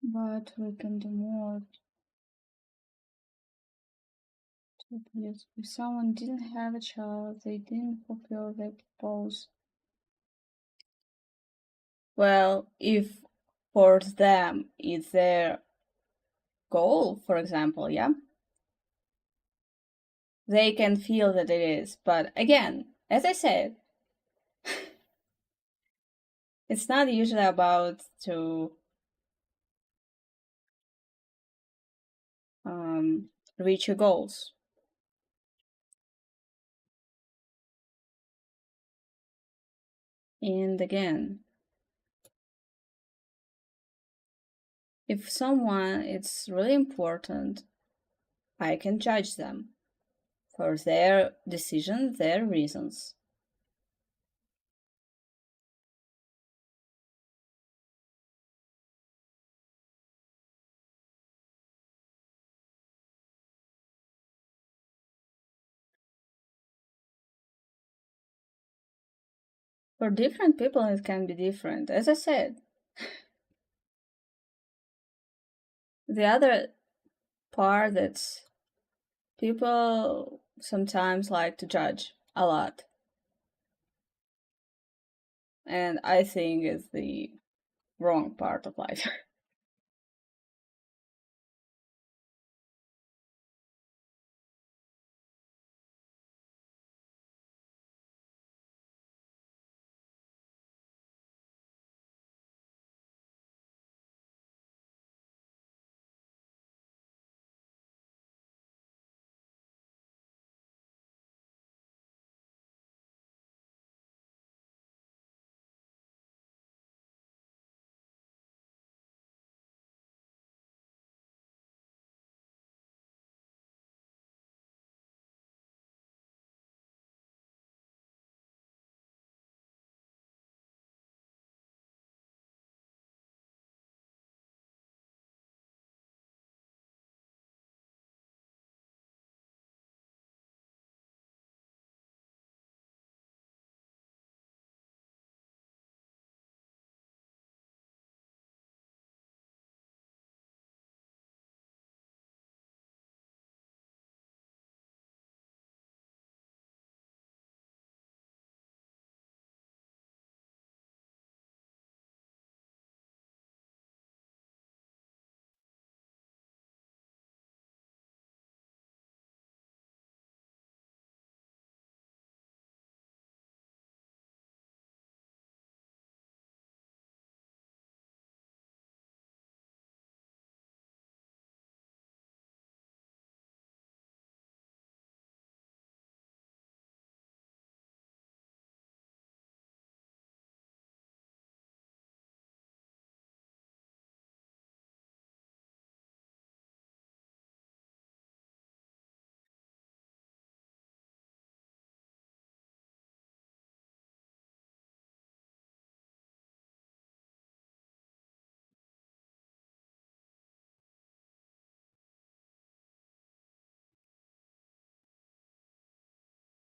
But we can do more to produce. If someone didn't have a child, they didn't fulfill their purpose. Well, if for them it's their goal, for example, yeah, they can feel that it is. But again, as I said, it's not usually about to um, reach your goals. And again, if someone it's really important, I can judge them for their decisions, their reasons. For different people, it can be different. As I said, the other part that's people sometimes like to judge a lot. And I think it's the wrong part of life.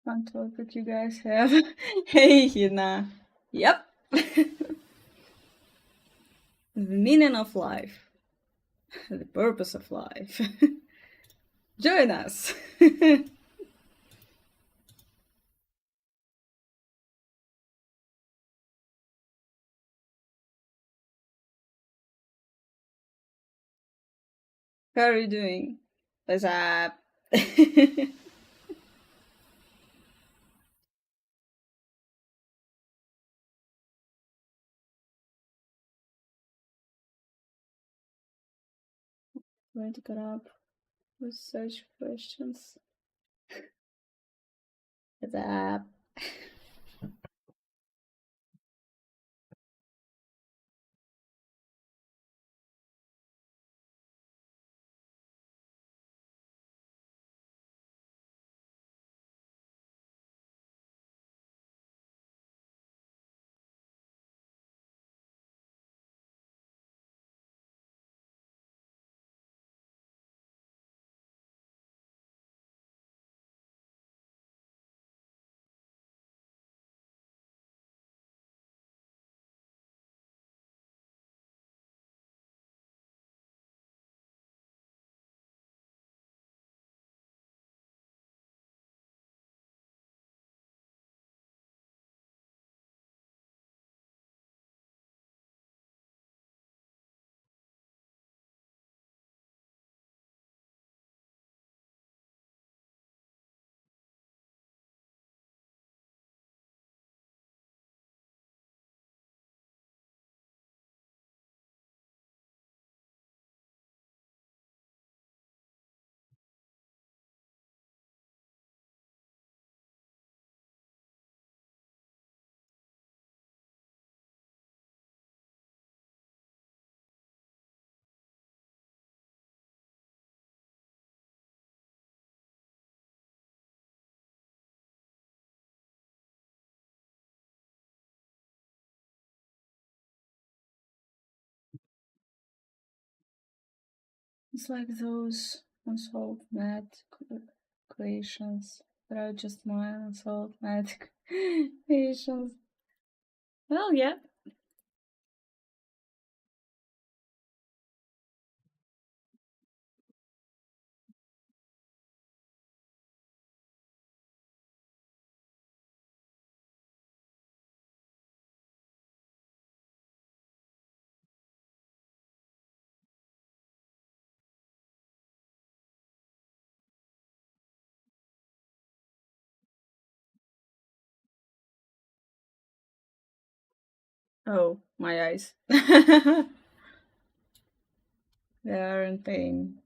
Fun topic you guys have. Hey, Hina. Yep. The meaning of life, the purpose of life. Join us. How are you doing? What's up? Where to get up with such questions? What's up? It's like those unsolved math equations that are just my unsolved math equations. Well, yeah. Oh, my eyes. They are in pain.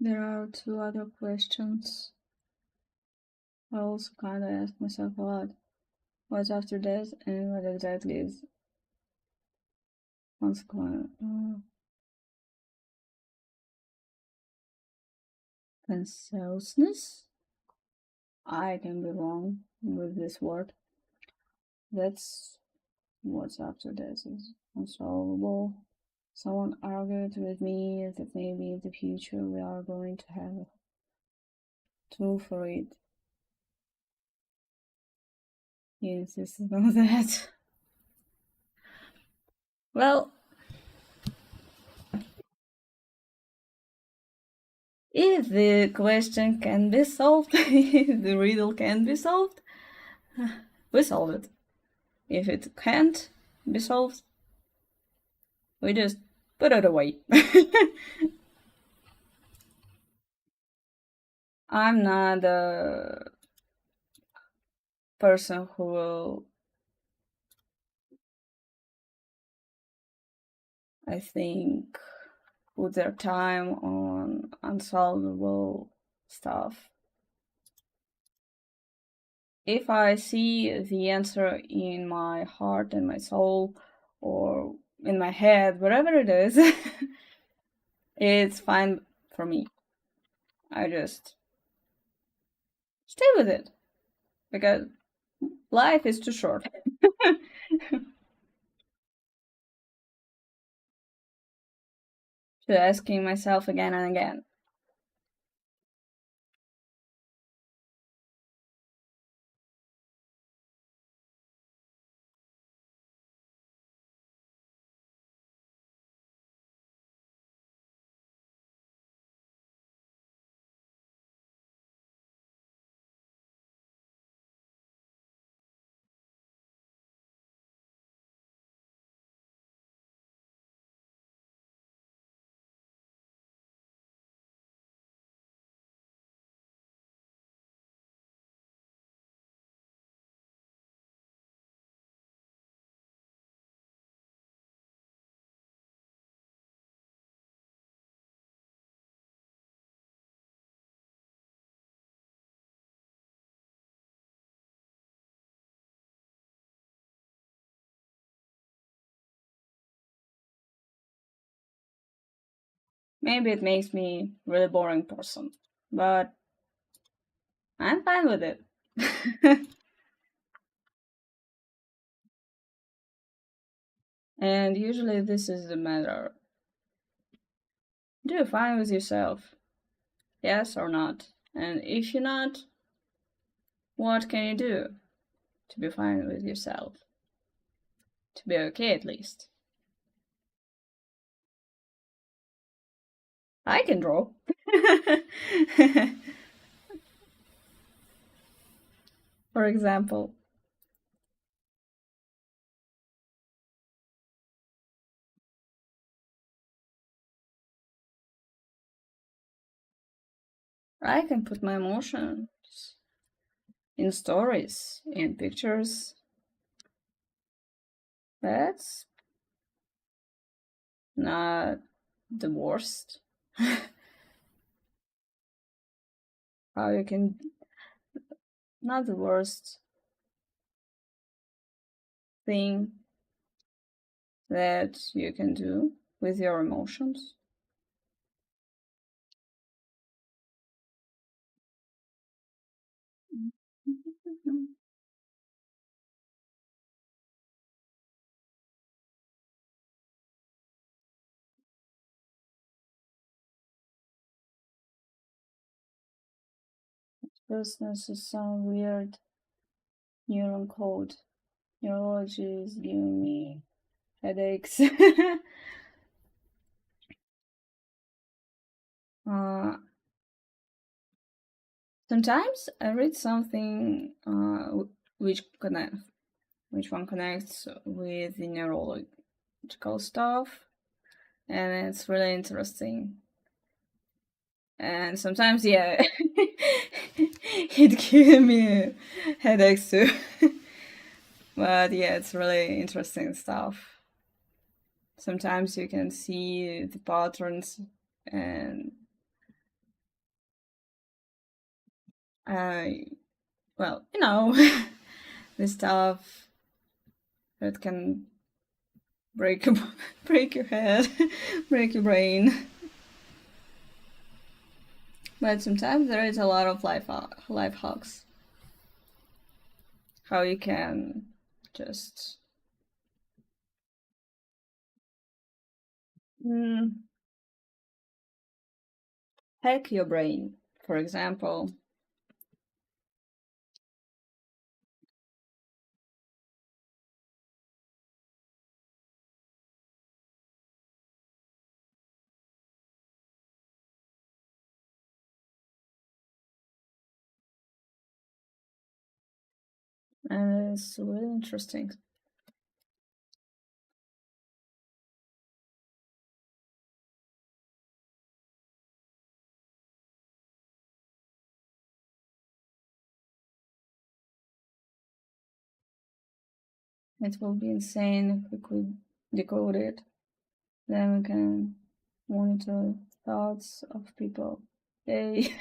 There are two other questions I also kind of ask myself a lot. What's after death and what exactly is consequence? Consciousness? I can be wrong with this word. That's what's after death is unsolvable. Someone argued with me that maybe in the future we are going to have a tool for it. He insisted on that. Well, if the question can be solved, if the riddle can be solved, we solve it. If it can't be solved, we just put it away. I'm not a person who will, I think, put their time on unsolvable stuff. If I see the answer in my heart and my soul or in my head, wherever it is, it's fine for me. I just stay with it because life is too short. To asking myself again and again. Maybe it makes me a really boring person, but I'm fine with it. And usually this is the matter. Do you fine with yourself? Yes or not? And if you're not, what can you do to be fine with yourself? To be okay at least. I can draw. For example. I can put my emotions in stories, in pictures. That's not the worst. How you can, not the worst thing that you can do with your emotions. Business is some weird neuron code. Neurology is giving me headaches. uh, Sometimes I read something which one connects with the neurological stuff, and it's really interesting. And sometimes, yeah, it gives me headaches too. But yeah, it's really interesting stuff. Sometimes you can see the patterns and I, well, the stuff that can break break your head, break your brain. But sometimes there is a lot of life hacks. How you can just mm, hack your brain. For example, and it's really interesting. It will be insane if we could decode it. Then we can monitor thoughts of people. Yay!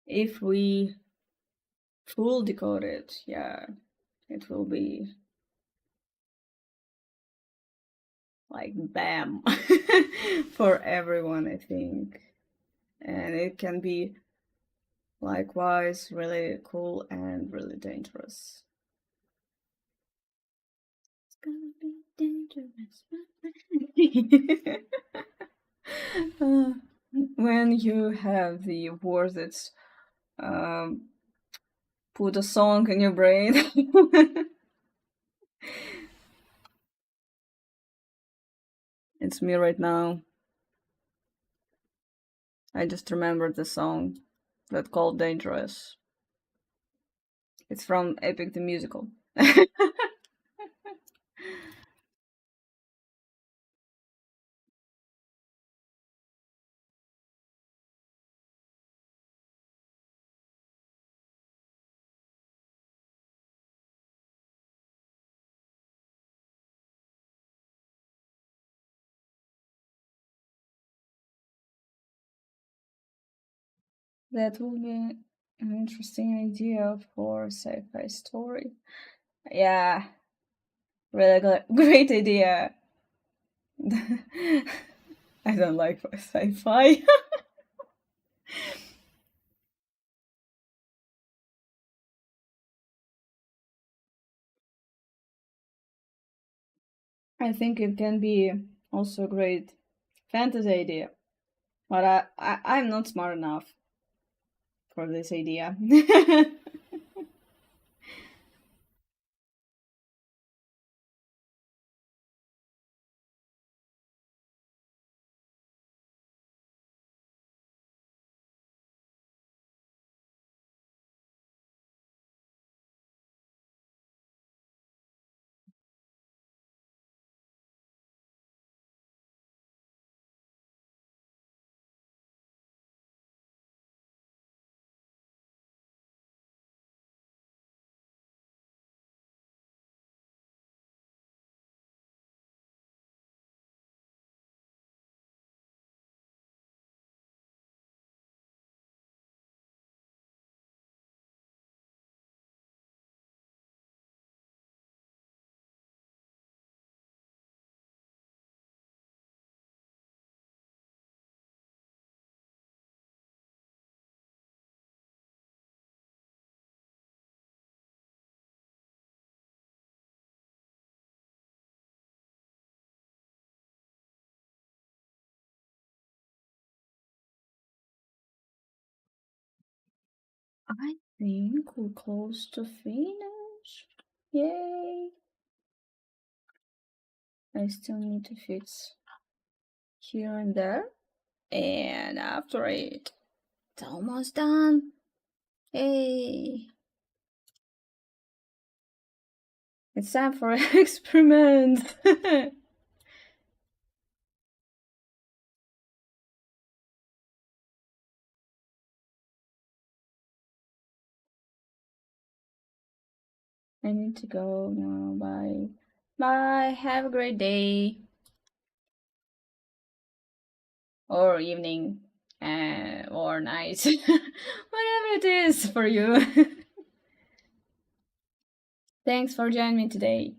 If we full decode it, yeah, it will be like bam for everyone, I think. And it can be likewise really cool and really dangerous. It's gonna be dangerous. When you have the words um, put a song in your brain. It's me right now. I just remembered the song that called Dangerous. It's from Epic the Musical. That would be an interesting idea for a sci-fi story. Yeah, really great idea. I don't like sci-fi. I think it can be also a great fantasy idea, but I'm not smart enough for this idea. I think we're close to finish. Yay! I still need to fix here and there. And after it, it's almost done. Hey! It's time for an experiment! I need to go now. Bye. Bye. Have a great day. or evening, or night, whatever it is for you. Thanks for joining me today.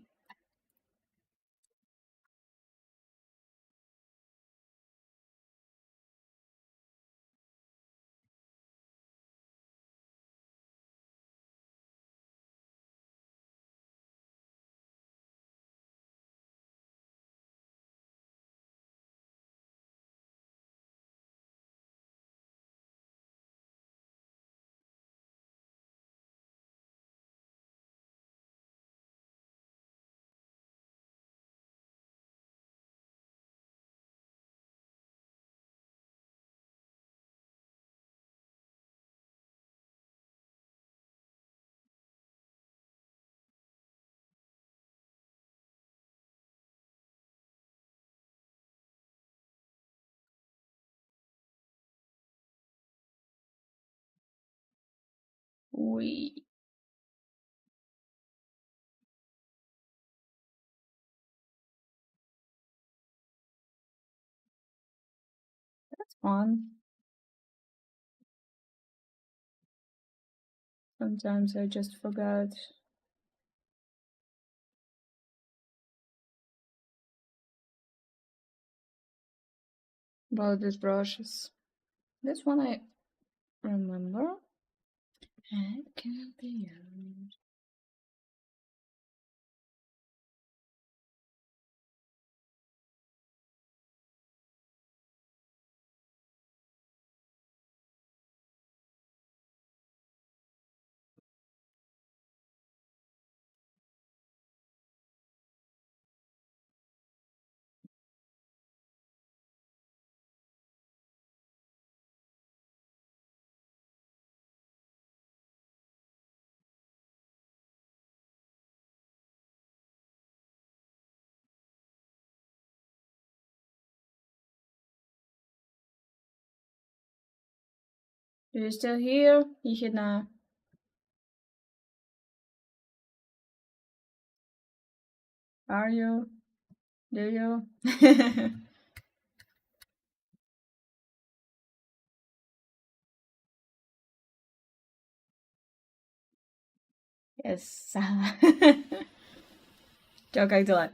We That's fun. Sometimes I just forgot about these brushes. This one I remember. It can be used. Are you still here, Ihina? Are you? Do you? Yes. Чё, как дела?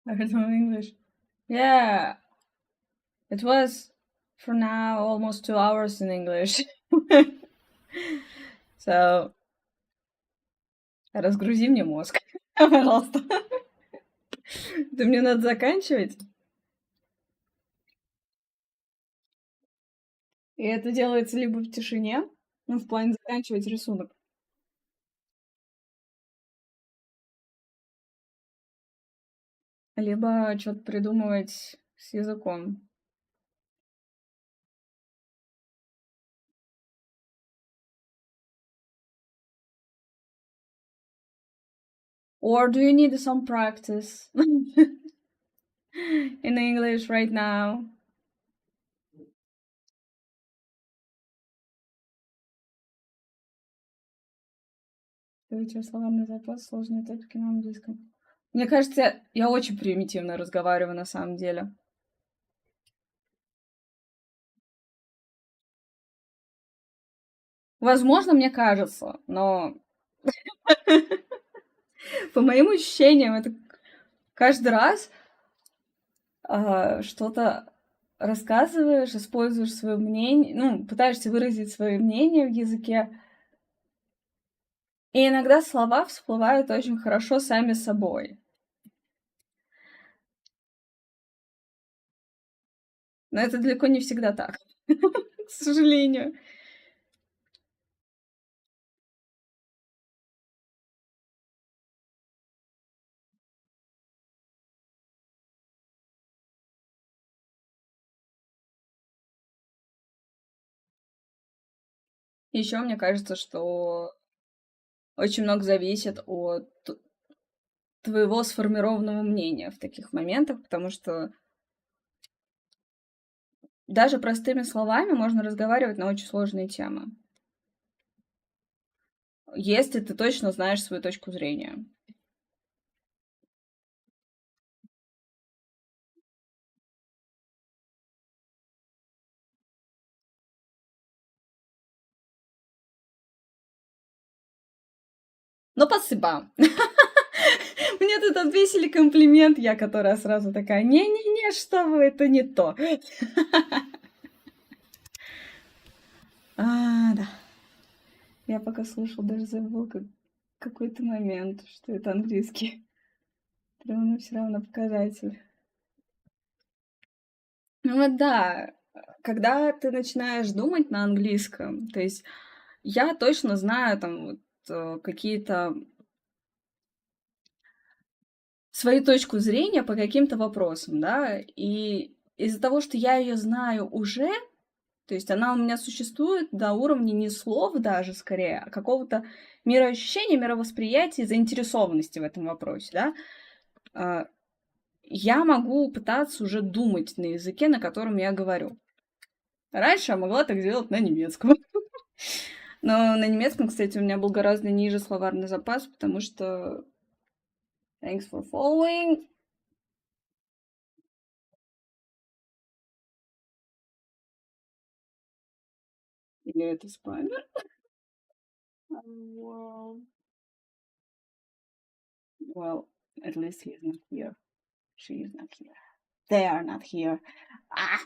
I heard some English. Yeah, it was for now almost 2 hours in English. So, разгрузи мне мозг, пожалуйста. Да мне надо заканчивать. И это делается либо в тишине, ну, в плане заканчивать рисунок, либо что-то придумывать с языком. Or do you need some practice in English right now? Вечер словарный запас, сложные топики на английском. Мне кажется, я очень примитивно разговариваю на самом деле. Возможно, мне кажется, но по моим ощущениям, это каждый раз что-то рассказываешь, используешь свое мнение, ну, пытаешься выразить свое мнение в языке, и иногда слова всплывают очень хорошо сами собой. Но это далеко не всегда так, к сожалению. Еще мне кажется, что очень много зависит от твоего сформированного мнения в таких моментах, потому что даже простыми словами можно разговаривать на очень сложные темы, если ты точно знаешь свою точку зрения. Ну, спасибо. Мне тут отвесили комплимент, я которая сразу такая: "Не-не-не, что вы, это не то". Да. Я пока слушал, даже забыл какой-то момент, что это английский. Всё равно показатель. Ну вот да, когда ты начинаешь думать на английском, то есть я точно знаю там вот, какие-то свою точку зрения по каким-то вопросам, да, и из-за того, что я ее знаю уже, то есть она у меня существует до уровня не слов даже скорее, а какого-то мироощущения, мировосприятия, заинтересованности в этом вопросе, да, а, я могу пытаться уже думать на языке, на котором я говорю. Раньше я могла так делать на немецком. Но на немецком, кстати, у меня был гораздо ниже словарный запас, потому что thanks for following. Или это спамер? Well, at least he is not here. She is not here. They are not here. А!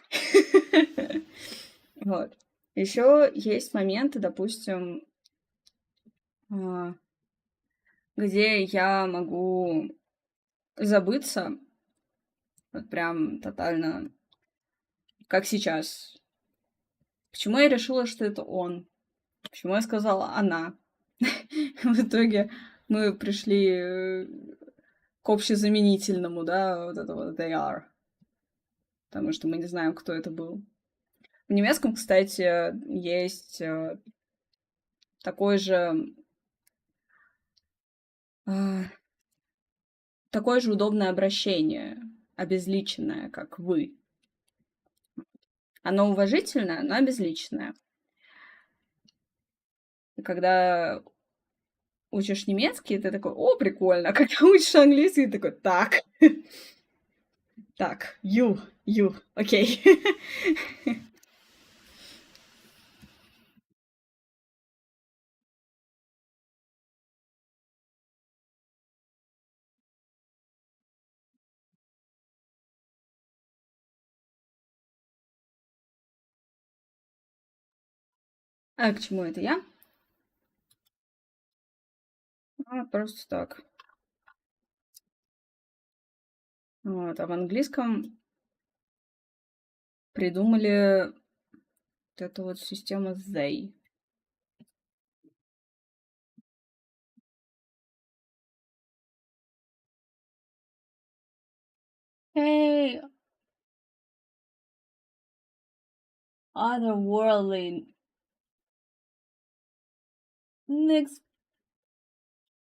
Вот. Еще есть моменты, допустим, где я могу забыться, вот прям тотально, как сейчас. Почему я решила, что это он? Почему я сказала она? В итоге мы пришли к общезаменительному, да, вот это вот they are, потому что мы не знаем, кто это был. В немецком, кстати, есть такой же а, такое же удобное обращение, обезличенное, как вы. Оно уважительное, но обезличенное. И когда учишь немецкий, ты такой: "О, прикольно". А когда учишь английский, ты такой: "Так, так, you, окей". А к чему это я? Просто так. Вот. А в английском придумали вот эту вот систему they. Hey, otherworldly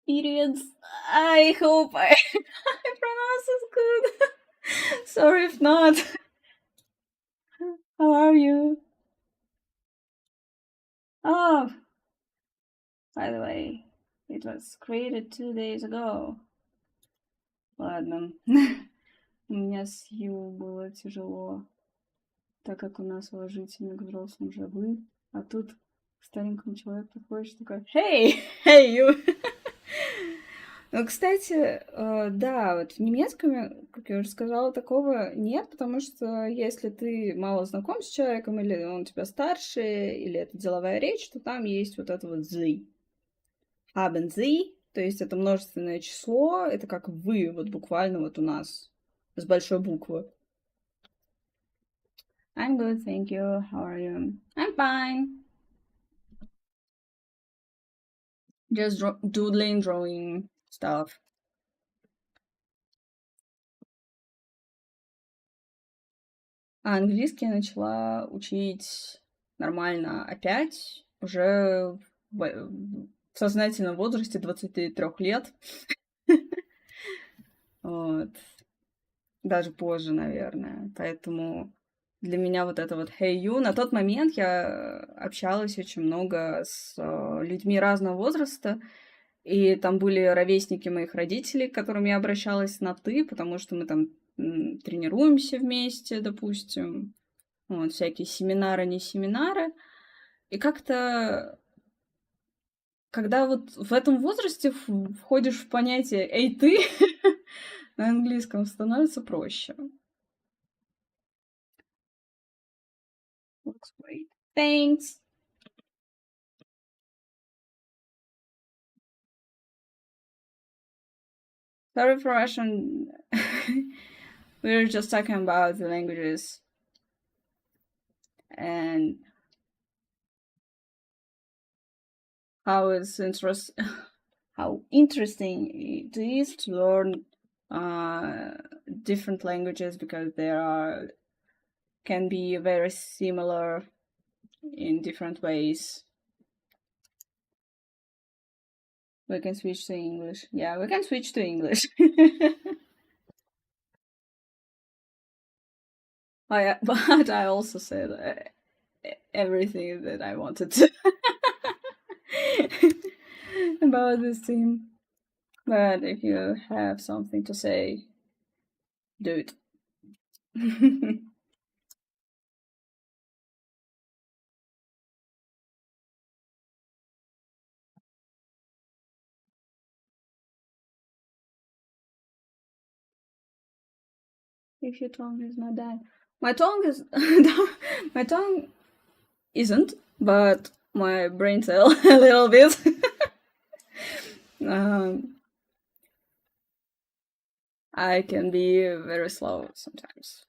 experience. I hope I pronounce it good. Sorry if not. How are you? Oh, by the way, it was created 2 days ago. Ладно. У меня с Ю было тяжело, так как у нас уважительно к взрослым уже вы. А тут к старенькому человеку подходишь такой: "Hey, hey, you!" Ну, кстати, да, вот в немецком, как я уже сказала, такого нет, потому что если ты мало знаком с человеком, или он тебя старше, или это деловая речь, то там есть вот это вот Sie. Haben Sie, то есть это множественное число, это как вы, вот буквально вот у нас, с большой буквы. I'm good, thank you. How are you? I'm fine. Just doodling, drawing stuff. А английский я начала учить нормально опять уже в сознательном возрасте 23 лет. Вот. Даже позже, наверное. Поэтому для меня вот это вот «Hey you». На тот момент я общалась очень много с людьми разного возраста, и там были ровесники моих родителей, к которым я обращалась на «ты», потому что мы там тренируемся вместе, допустим. Вот, всякие семинары, не семинары. И как-то, когда вот в этом возрасте входишь в понятие «эй, ты», на английском становится проще. Looks great. Thanks. Sorry for Russian. We were just talking about the languages and how it's how interesting it is to learn different languages, because can be very similar in different ways. We can switch to English. Yeah, we can switch to English. But I also said everything that I wanted to about this theme. But if you have something to say, do it. If your tongue is not that, my tongue is my tongue isn't, but my brain cell a little bit. I can be very slow sometimes.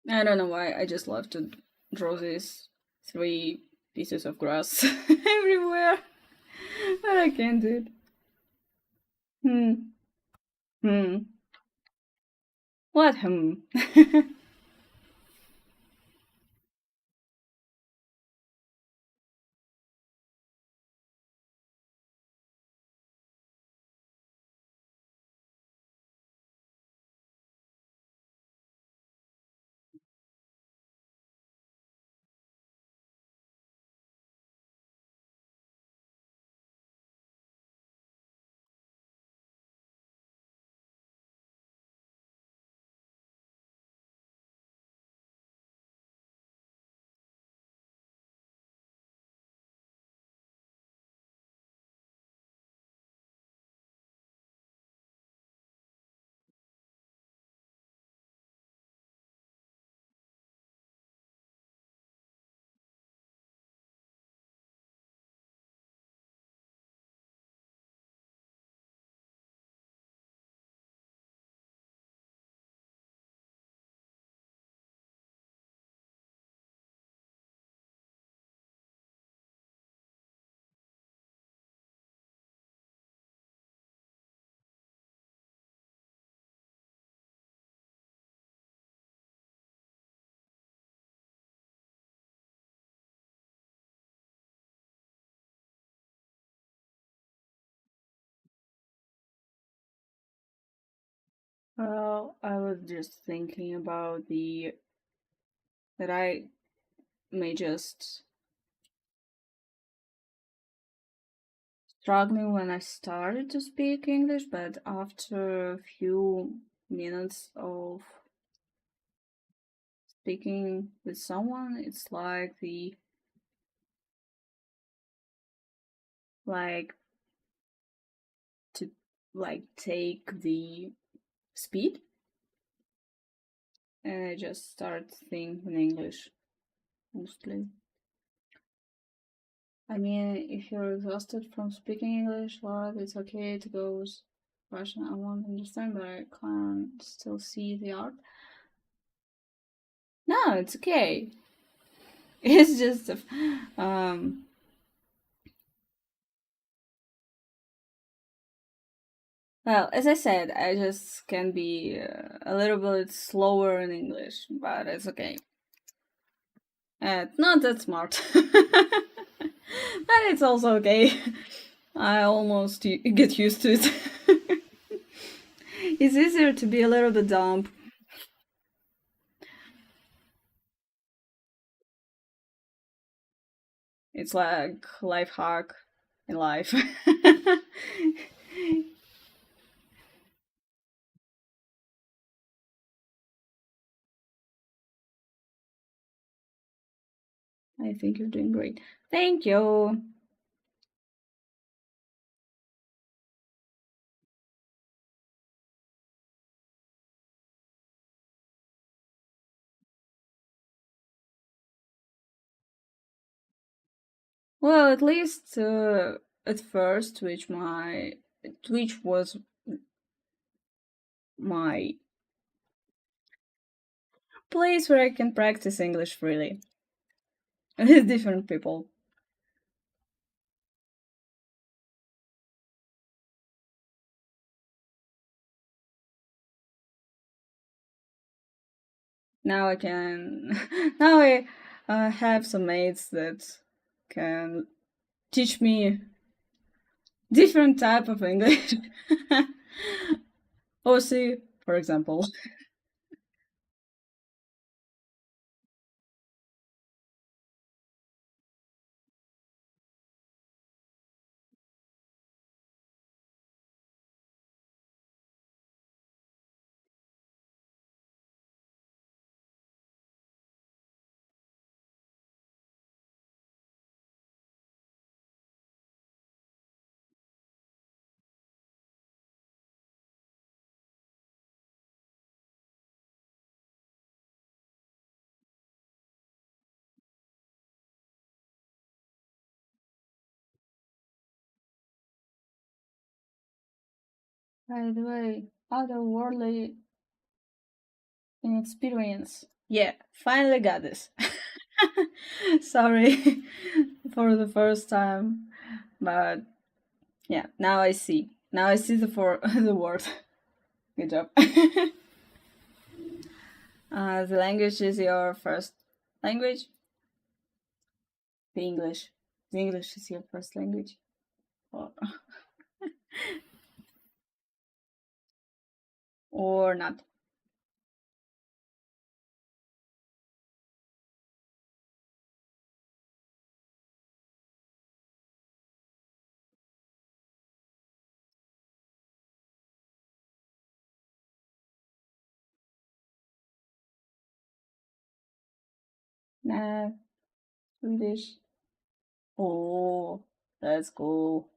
I don't know why, I just love to draw these 3 pieces of grass everywhere, but I can't do it. What? Well, I was just thinking about that I may just struggling when I started to speak English, but after a few minutes of speaking with someone, it's like to take the speed, and I just start thinking in English mostly. I mean, if you're exhausted from speaking English a lot, it's okay to go with Russian. I won't understand, but I can still see the art. No, it's okay. It's just Well, as I said, I just can be a little bit slower in English, but it's okay. Not that smart. But it's also okay. I almost get used to it. It's easier to be a little bit dumb. It's like life hack in life. I think you're doing great. Thank you. Well, at least at first, which was my place where I can practice English freely with different people. Now I can. Now I have some mates that can teach me different type of English. OC, for example. By the way, otherworldly inexperience. Yeah, finally got this. Sorry for the first time, but yeah, now I see. Now I see the word. Good job. The language is your first language. The English. The English is your first language, or, or not. Nah, Swedish. Oh, that's cool.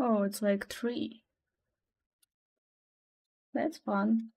Oh, it's like three. That's fun.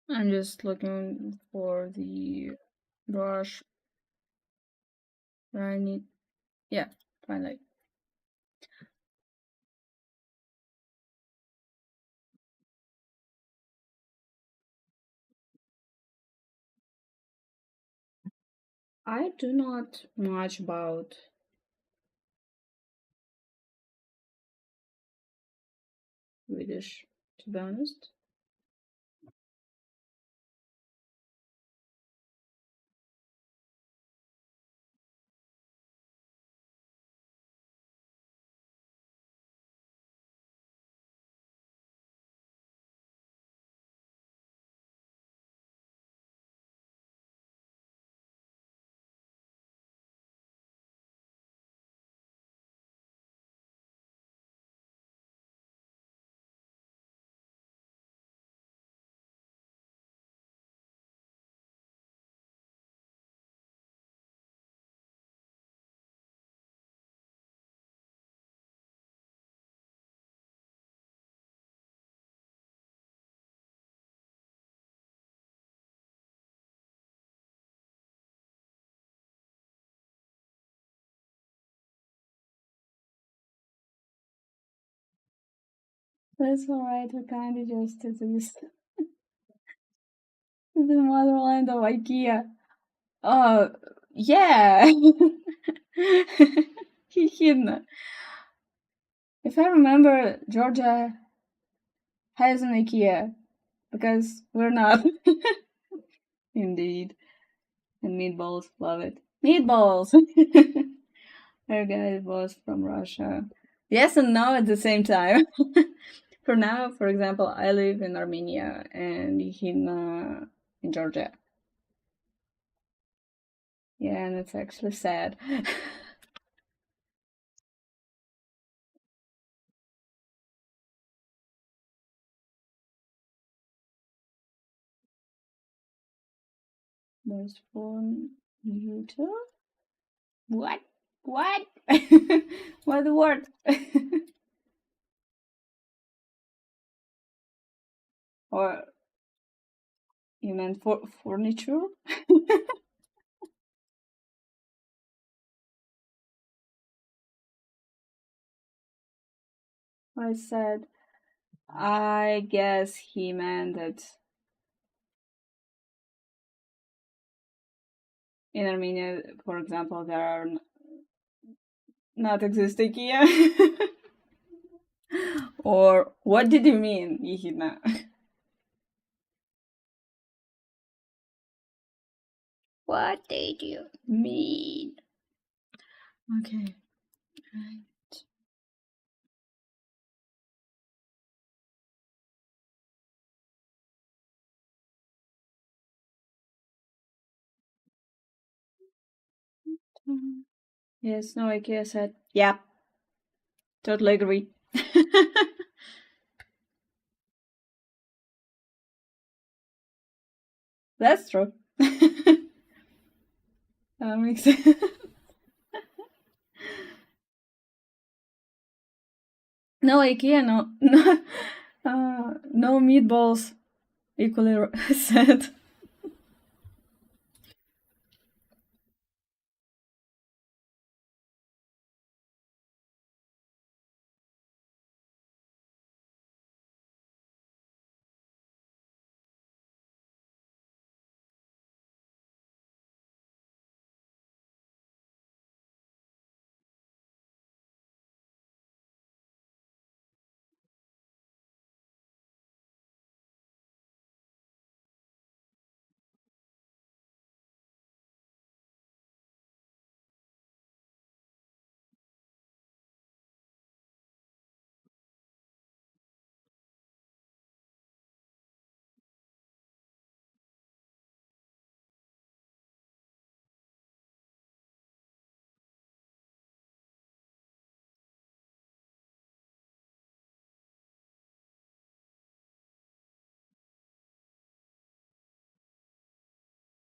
I'm just looking for the brush that I need. Yeah, finally. I do not much about Swedish, to be honest. That's alright, we kind of just to this the motherland of IKEA. Oh, yeah. Hidden. If I remember, Georgia has an IKEA because we're not. Indeed. And meatballs, love it. Meatballs! Our guy was from Russia. Yes and no at the same time. For now, for example, I live in Armenia and in Georgia. Yeah, and it's actually sad. There's one YouTube. What? What? What the word? Or you meant for furniture? I said, I guess he meant that in Armenia, for example, there are not exist IKEA. Or what did you mean, Ihina? What did you mean? Okay. Right. Yes, no, IKEA said, yeah, totally agree. That's true. That makes sense. No IKEA, no meatballs. Equally said.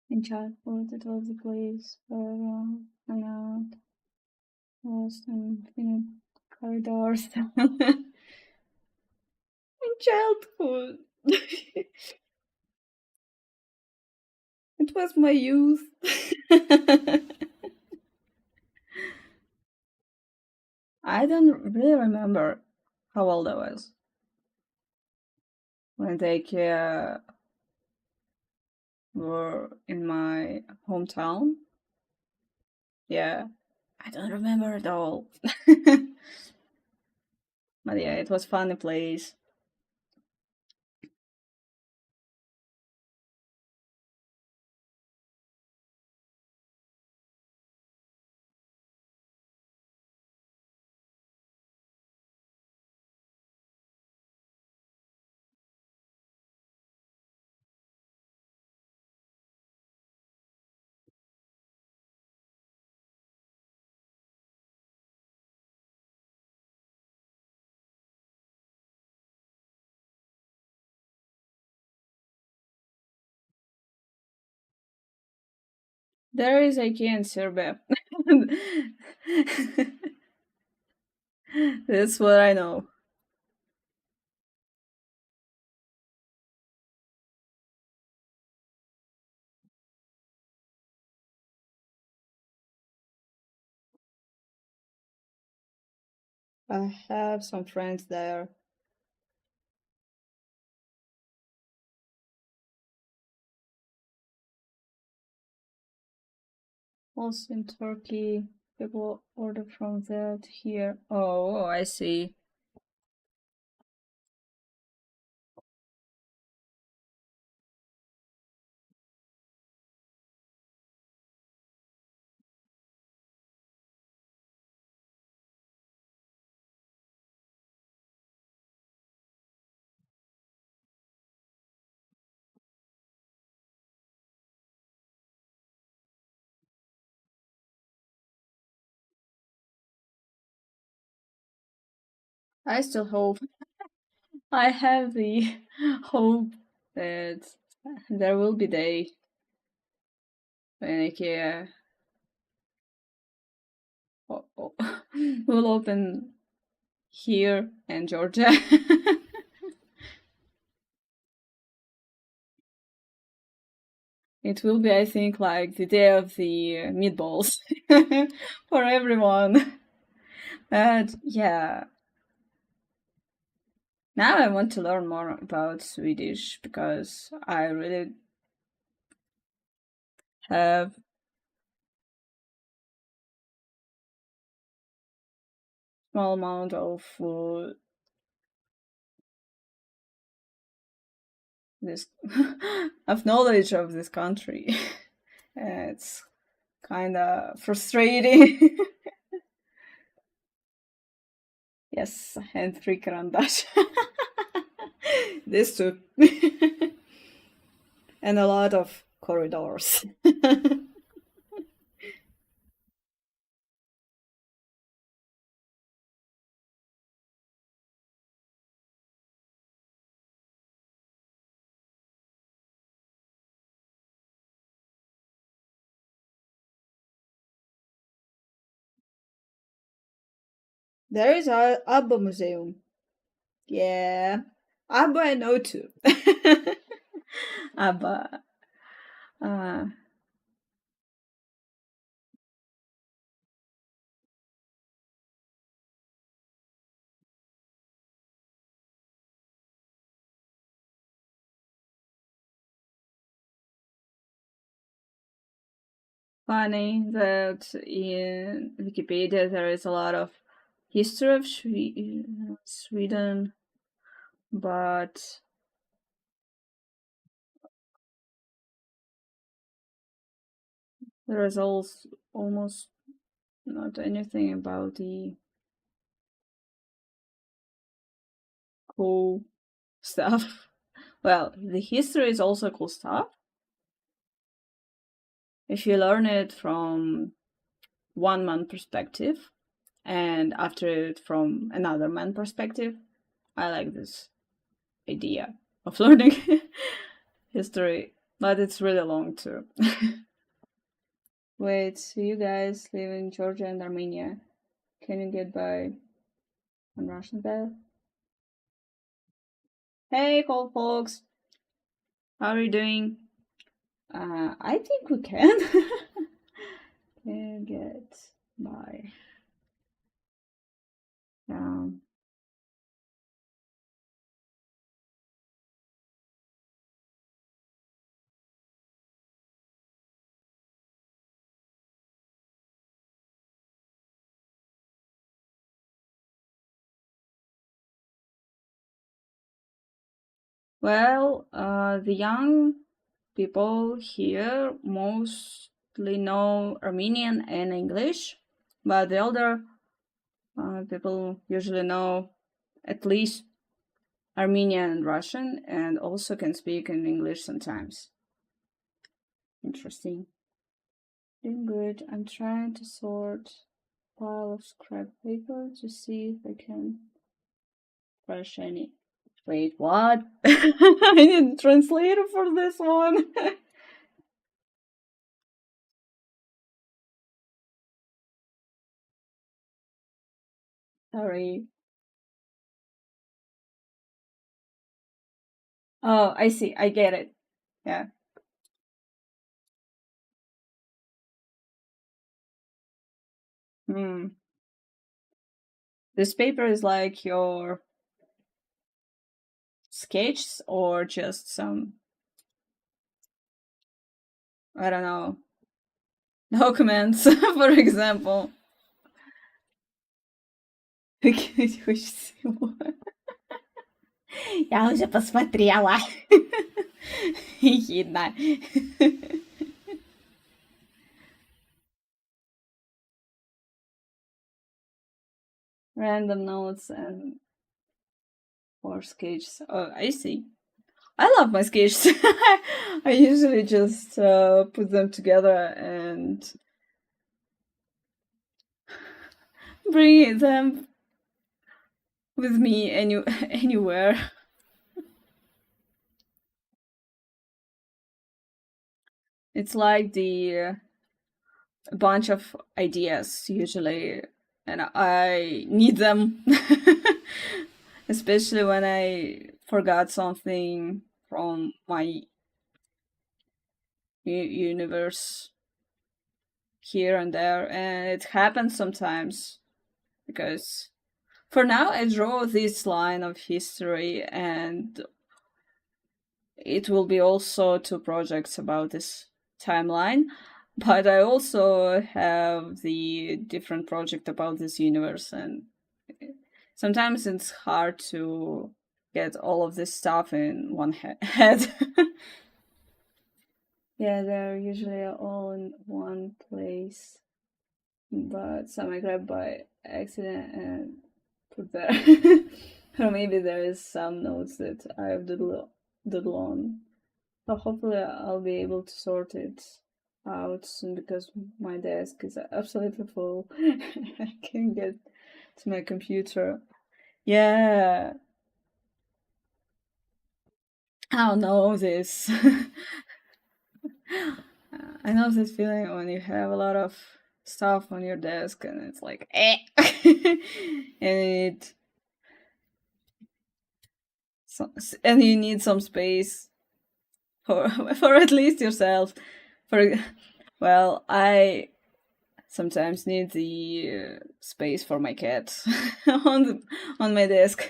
In childhood, it was the place where hung out, lost in infinite corridors. In childhood, it was my youth. I don't really remember how old I was when they were in my hometown. Yeah, I don't remember it all. But yeah, it was funny place. There is IKEA in Serbia. That's what I know. I have some friends there. Also in Turkey, people order from that here. Oh, I see. I still hope. I have the hope that there will be day when IKEA will open here in Georgia. It will be, I think, like the day of the meatballs for everyone. But yeah, now I want to learn more about Swedish because I really have small amount this of knowledge of this country. It's kind of frustrating. Yes, and three karandash. This too. And a lot of corridors. There is a ABBA museum. Yeah. ABBA I know too. ABBA. Uh, Funny that in Wikipedia there is a lot of history of Sweden, but there is also almost not anything about the cool stuff. Well, the history is also cool stuff if you learn it from one man perspective and after it from another man perspective. I like this idea of learning history, but it's really long too. Wait, so you guys live in Georgia and Armenia. Can you get by on Russian bed? Hey, cool folks, how are you doing? I think we can. Can get by. Um, Well, the young people here mostly know Armenian and English, but the older people usually know at least Armenian and Russian, and also can speak in English sometimes. Interesting. Doing good. I'm trying to sort pile of scrap paper to see if I can fresh any. Wait, what? I need a translator for this one. Sorry. Oh, I see. I get it. Yeah. Hmm. This paper is like your sketches or just some, I don't know, documents, for example. Я уже посмотрела. Ехидна. Random notes and or sketches. Oh, I see. I love my sketches. I usually just put them together and bring them with me anywhere. It's like the bunch of ideas usually, and I need them, especially when I forgot something from my universe here and there, and it happens sometimes because for now I draw this line of history, and it will be also two projects about this timeline, but I also have the different project about this universe, and sometimes it's hard to get all of this stuff in one head. Yeah, they're usually all in one place, but some I grab by accident and put there. Or maybe there is some notes that I've doodle on. But hopefully I'll be able to sort it out soon because my desk is absolutely full. I can't get to my computer. Yeah, I don't know this. I know this feeling when you have a lot of stuff on your desk and it's like, eh. And it so, and you need some space for for at least yourself. For well, I sometimes need the space for my cat on my desk.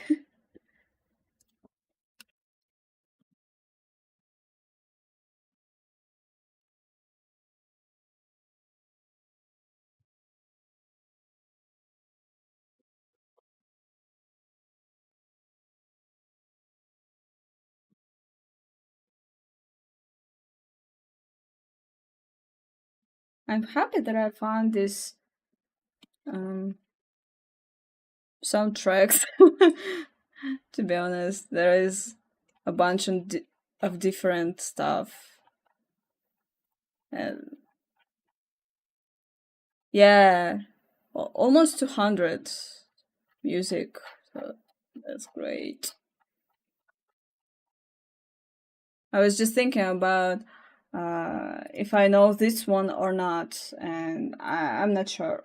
I'm happy that I found this um, soundtracks. To be honest, there is a bunch of different stuff. And yeah, almost 200 music. So that's great. I was just thinking about if I know this one or not, and I'm not sure.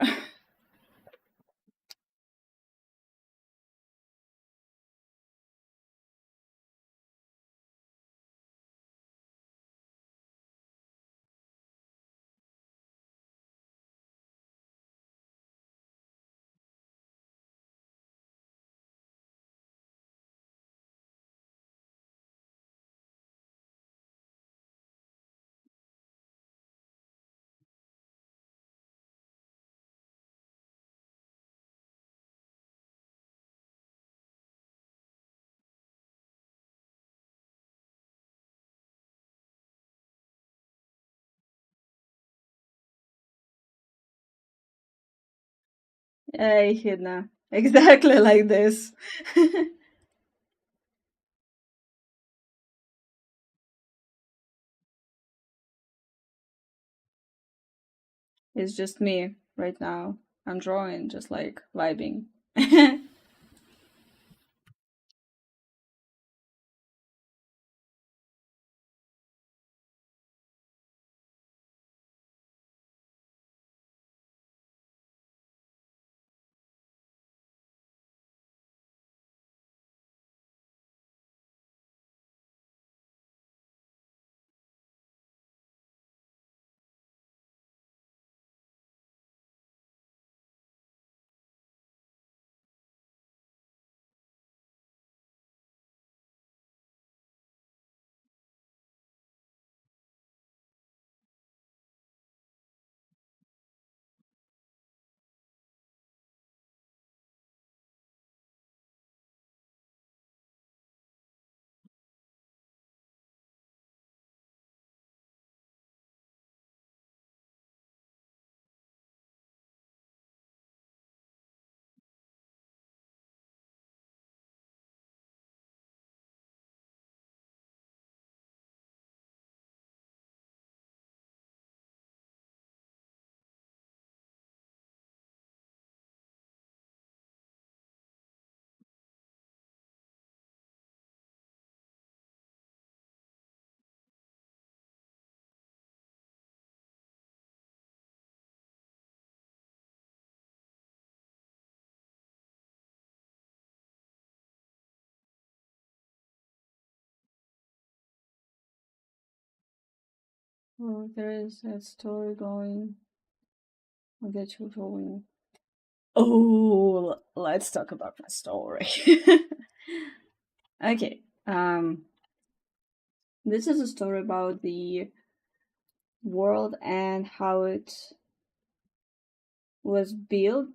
Hey, Hidna. Exactly like this. It's just me right now. I'm drawing, just like vibing. Oh, there is a story going. I'll get you going. Oh, let's talk about my story. Okay. This is a story about the world and how it was built.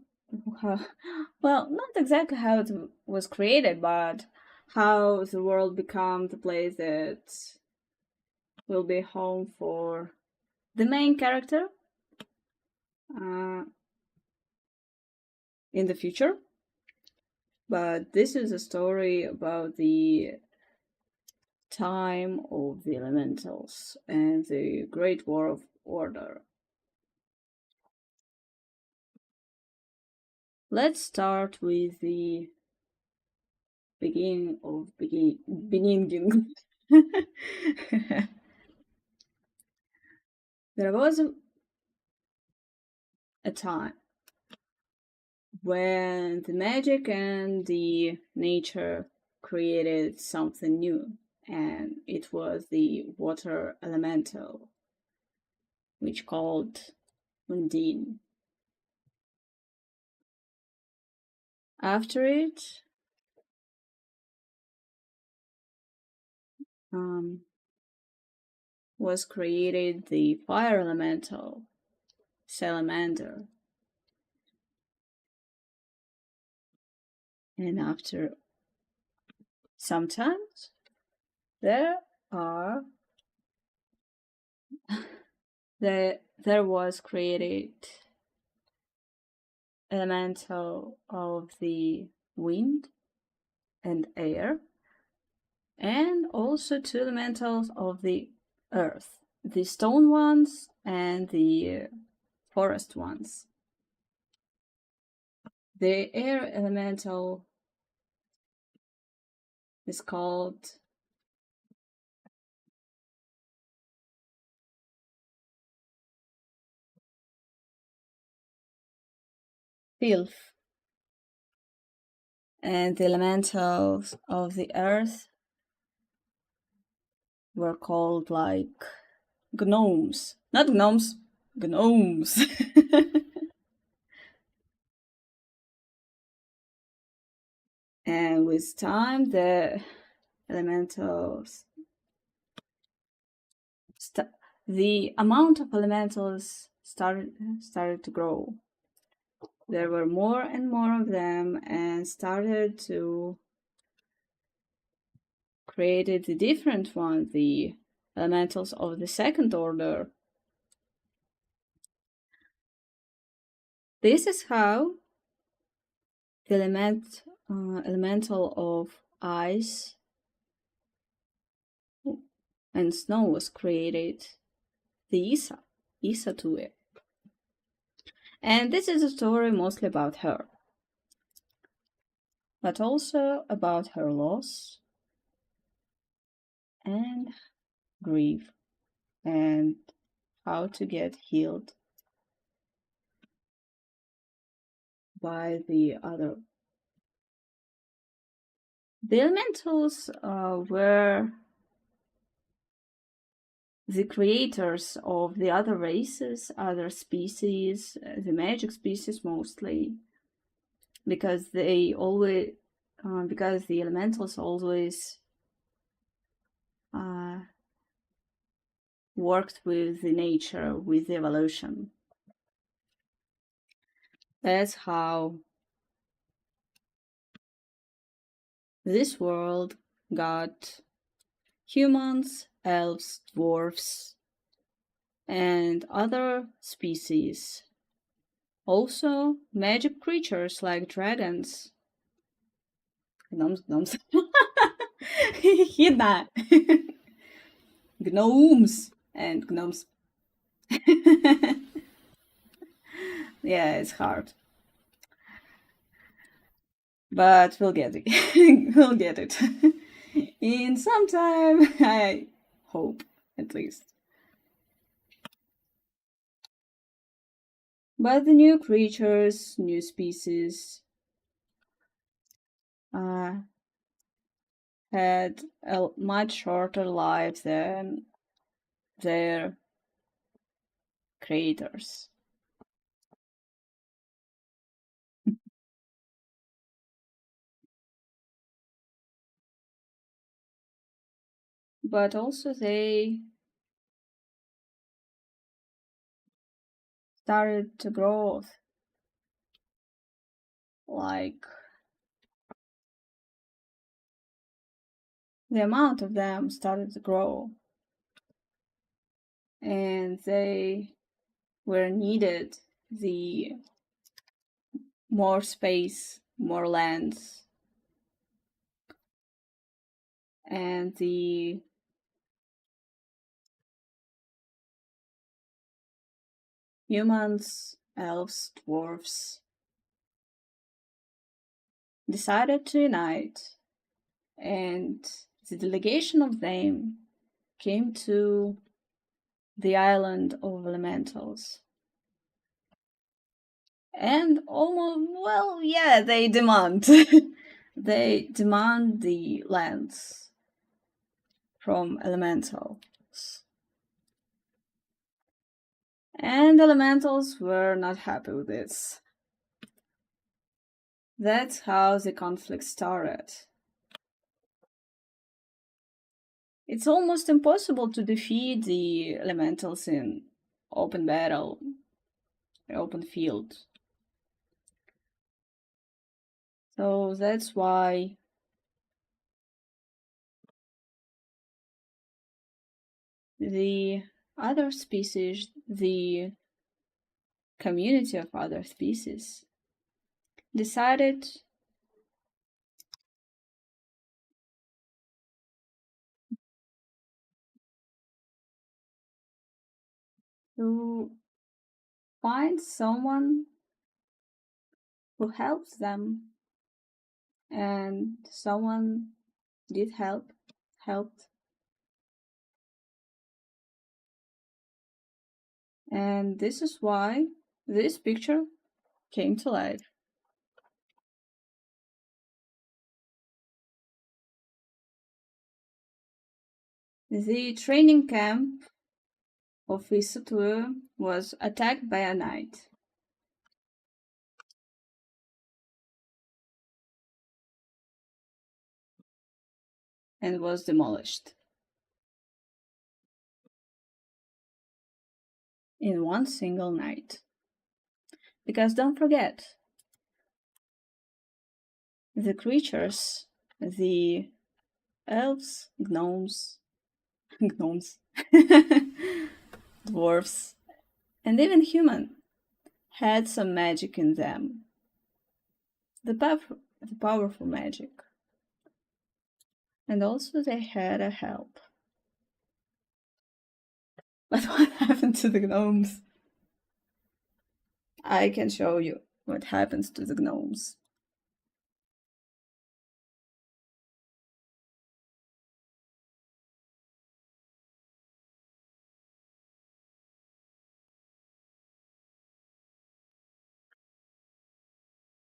Well, not exactly how it was created, but how the world became the place that will be home for the main character uh, in the future. But this is a story about the time of the elementals and the Great War of Order. Let's start with the beginning. There was a time when the magic and the nature created something new, and it was the water elemental, which called Undine. After it, um, was created the fire elemental, Salamander. And after sometimes there are there was created elemental of the wind and air, and also two elementals of the earth, the stone ones and the forest ones. The air elemental is called Filth, and the elementals of the earth were called like gnomes. Not gnomes, gnomes. And with time, the elementals, the amount of elementals started to grow. There were more and more of them, and started to create the different one, the elementals of the second order. This is how the elemental of ice and snow was created, the Isa to it. And this is a story mostly about her, but also about her loss and grief and how to get healed by the other. The elementals were the creators of the other races, other species, the magic species mostly, because they always, because the elementals always worked with the nature, with the evolution. That's how this world got humans, elves, dwarfs, and other species. Also, magic creatures like dragons. Gnomes. Hidna. Gnomes and gnomes. Yeah, it's hard. But we'll get it. We'll get it. In some time, I hope, at least. But the new creatures, new species, had a much shorter life than their creators. But also they started to grow, like the amount of them started to grow, and they were needed the more space, more lands, and the humans, elves, dwarfs decided to unite, and the delegation of them came to the island of elementals. And almost, well, yeah, they demand. They demand the lands from elementals. And elementals were not happy with this. That's how the conflict started. It's almost impossible to defeat the elementals in open battle, open field. So that's why the other species, the community of other species, decided to find someone who helps them, and someone did helped. And this is why this picture came to life. The training camp of Isatur was attacked by a knight. And was demolished in one single night. Because don't forget, the creatures, the elves, gnomes, dwarfs, and even human had some magic in them. the powerful magic. And also they had a help. But what happened to the gnomes? I can show you what happens to the gnomes.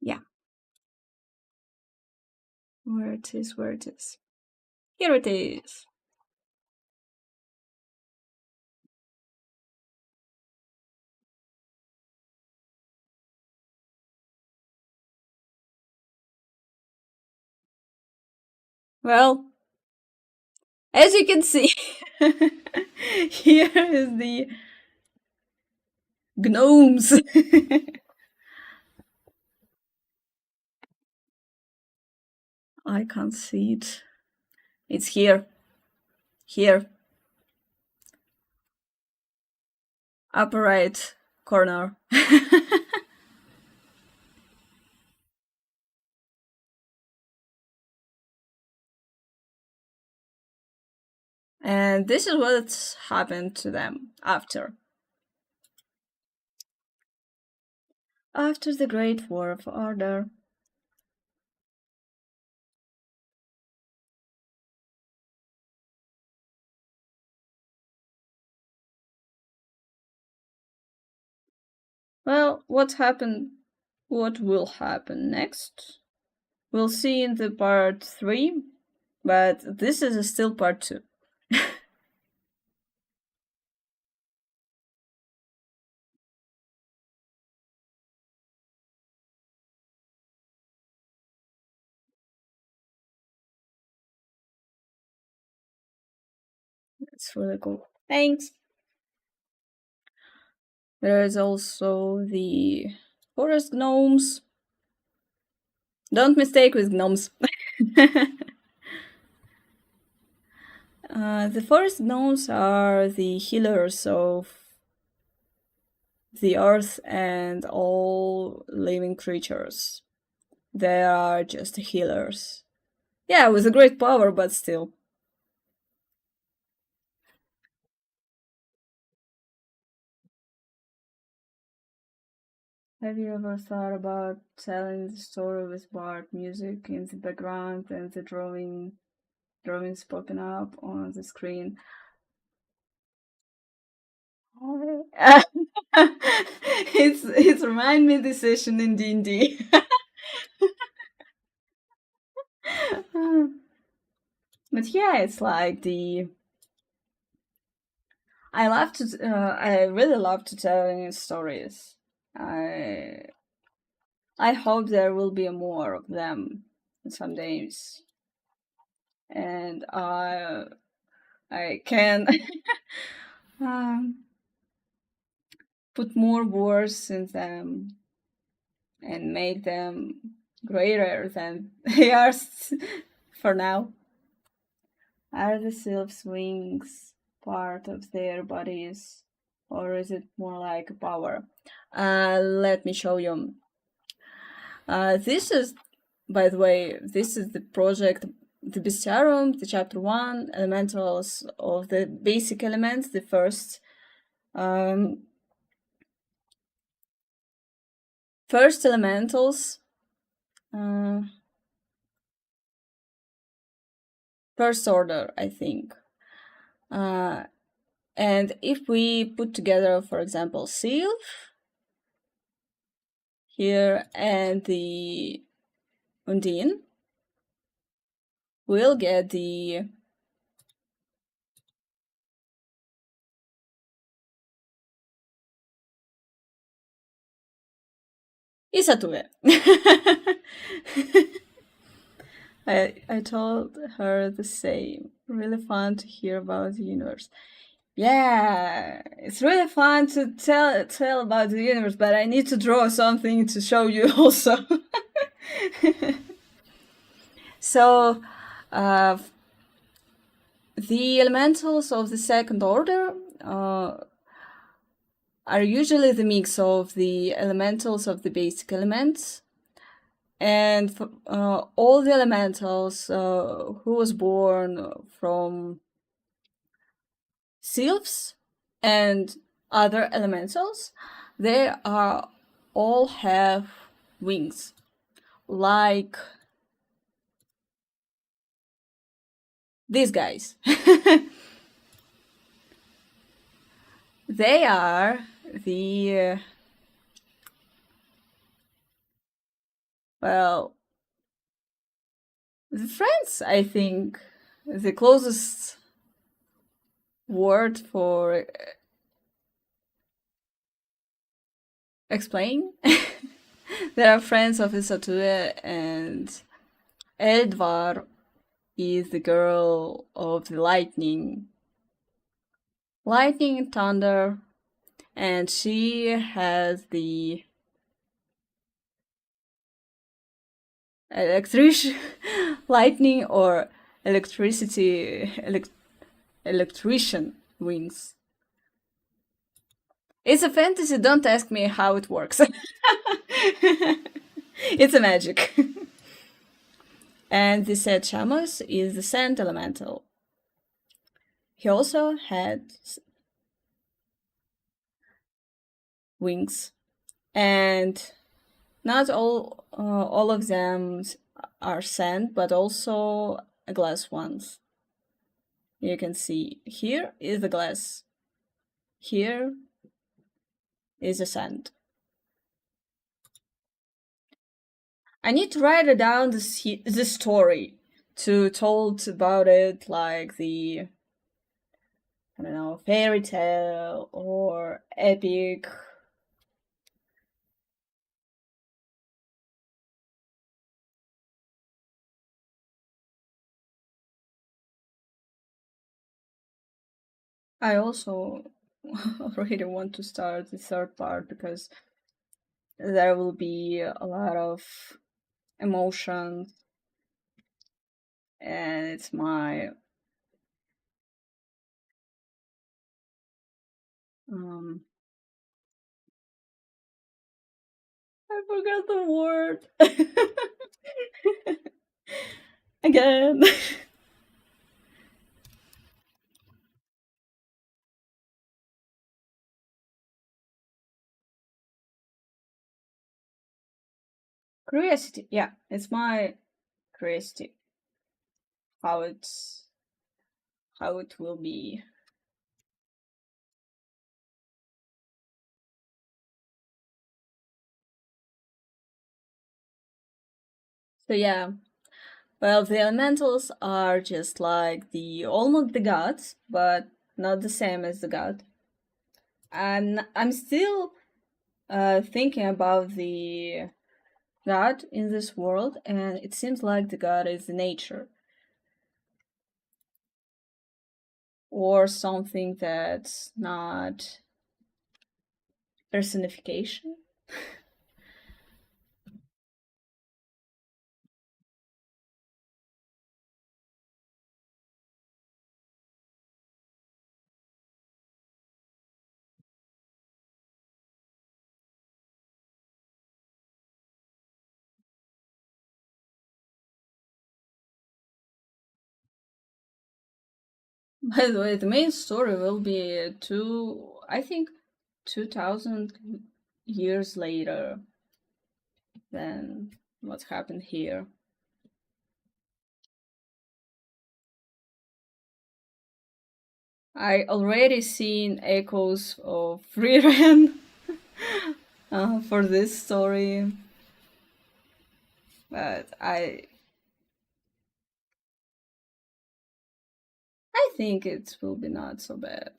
Yeah. Where it is, where it is. Here it is. Well, as you can see, here is the gnomes. I can't see it. It's here. Here. Upper right corner. And this is what happened to them after. After the Great War of Order. Well, what happened? What will happen next? We'll see in the part 3, but this is still part 2. It's really cool. Thanks. There is also the forest gnomes. Don't mistake with gnomes. The forest gnomes are the healers of the earth and all living creatures. They are just healers. Yeah, with a great power, but still. Have you ever thought about telling the story with Bard music in the background and the drawings popping up on the screen? It's remind me the session in D&D. But yeah, it's like I really love to tell stories. I hope there will be more of them some days, and I can put more words in them and make them greater than they are for now. Are the sylphs' wings part of their bodies, or is it more like power? Let me show you. This is, by the way, this is the project, the Bestiarum, the chapter 1, elementals of the basic elements, the first elementals, first order, I think. And if we put together, for example, sylph here and the Undine, we'll get the Isatue. I told her the same. Really fun to hear about the universe. Yeah, it's really fun to tell about the universe, but I need to draw something to show you also. So, the elementals of the second order are usually the mix of the elementals of the basic elements and all the elementals who was born from sylphs and other elementals, they are all have wings, like these guys. They are the well, the friends, I think, the closest word for explain. They are friends of Isatue, and Edvar is the girl of the lightning and thunder, and she has the electric lightning or electricity electrician wings. It's a fantasy, don't ask me how it works. It's a magic. And the said Shamus is the sand elemental. He also had wings, and not all of them are sand, but also glass ones. You can see here is the glass, here is the sand. I need to write it down the story to told about it, like the, I don't know, fairy tale or epic. I also really want to start the third part because there will be a lot of emotions, and it's my um I forgot the word again. Curiosity, yeah, it's my curiosity how it will be. So yeah, well, the elementals are just like the almost the gods, but not the same as the god. I'm still thinking about the god in this world, and it seems like the god is nature or something that's not personification. By the way, the main story will be I think, 2000 years later than what happened here. I already seen echoes of Riren for this story, but I think it will be not so bad.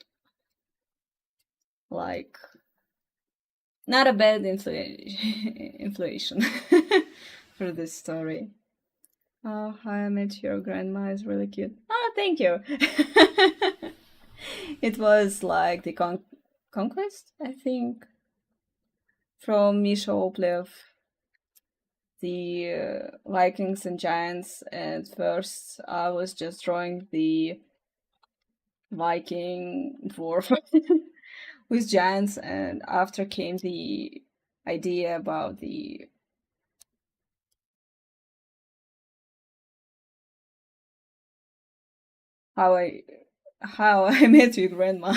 Like, not a bad inflation for this story. Oh, How I Met Your Grandma is really cute. Oh, thank you. It was like the conquest, I think, from Misha Oplev, the Vikings and Giants. And first, I was just drawing the Viking dwarf with giants, and after came the idea about the how I how I met your grandma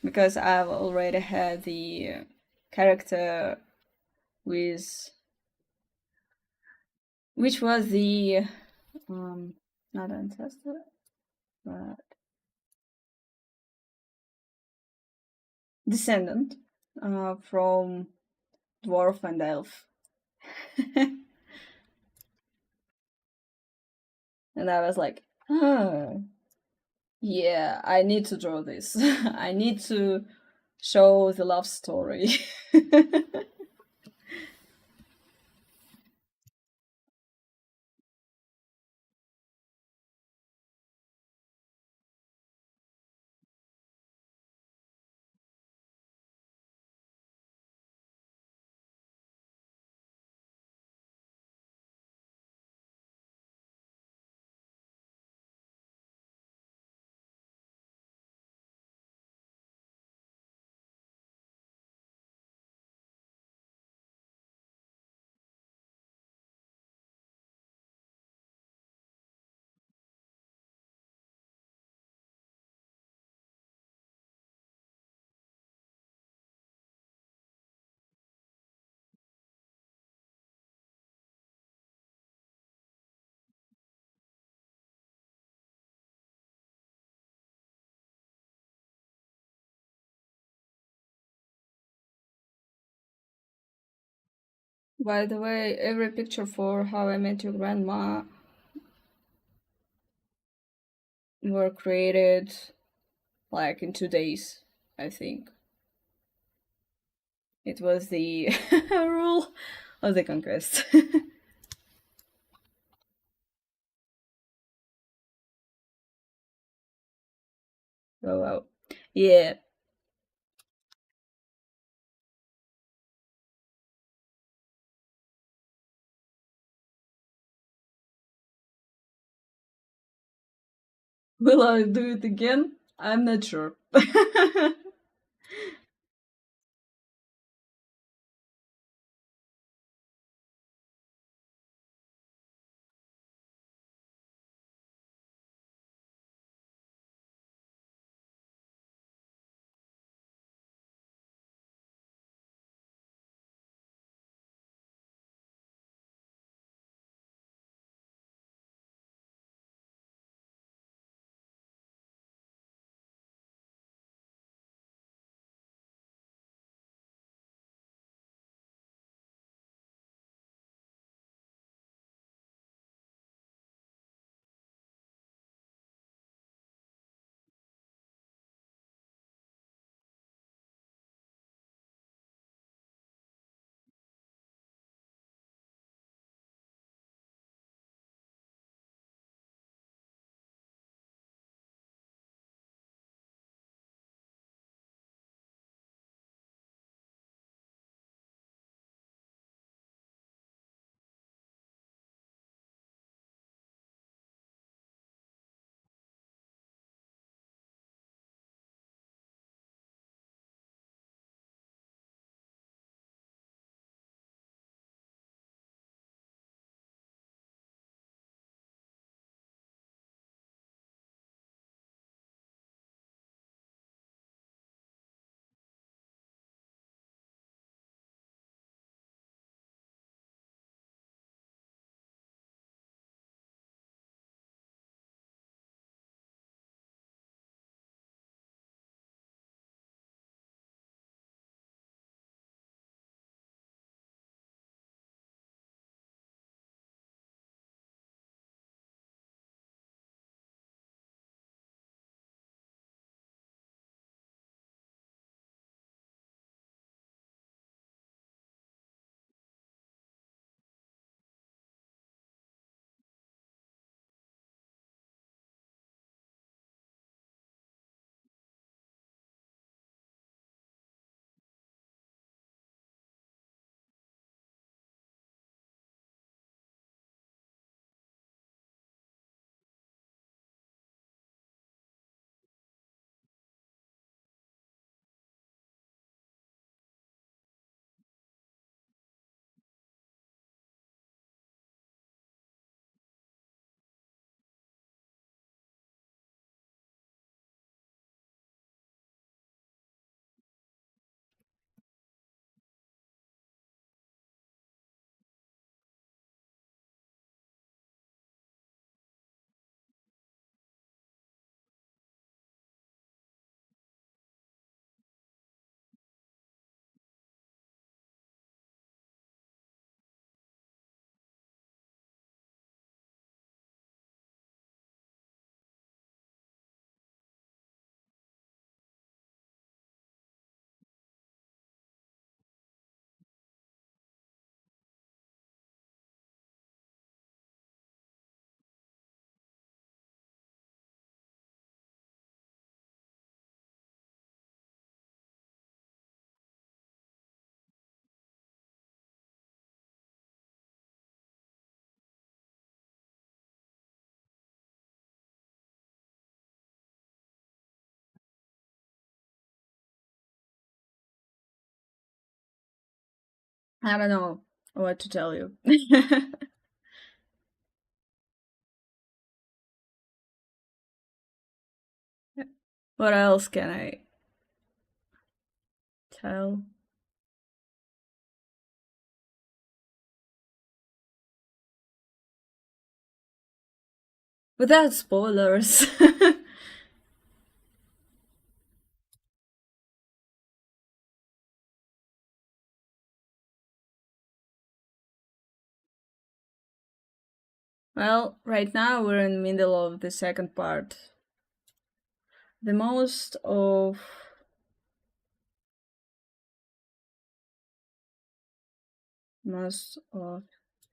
because I've already had the character with which was the um not ancestor but descendant from dwarf and elf. And I was like, oh, yeah, I need to draw this. I need to show the love story. By the way, every picture for How I Met Your Grandma were created like in 2 days, I think. It was the rule of the conquest. Oh wow. Yeah. Will I do it again? I'm not sure. I don't know what to tell you. What else can I tell? Without spoilers. Well, right now we're in the middle of the second part. The most of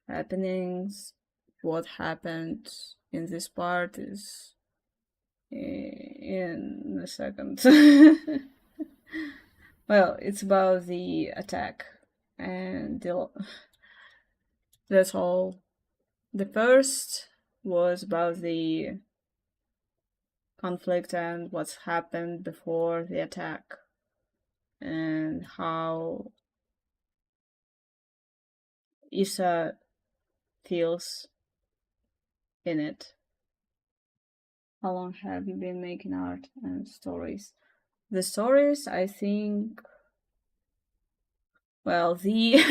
happenings, what happened in this part is in the second. Well, it's about the attack, and that's all. The first was about the conflict and what's happened before the attack, and how Issa feels in it. How long have you been making art and stories? The stories, I think, well, the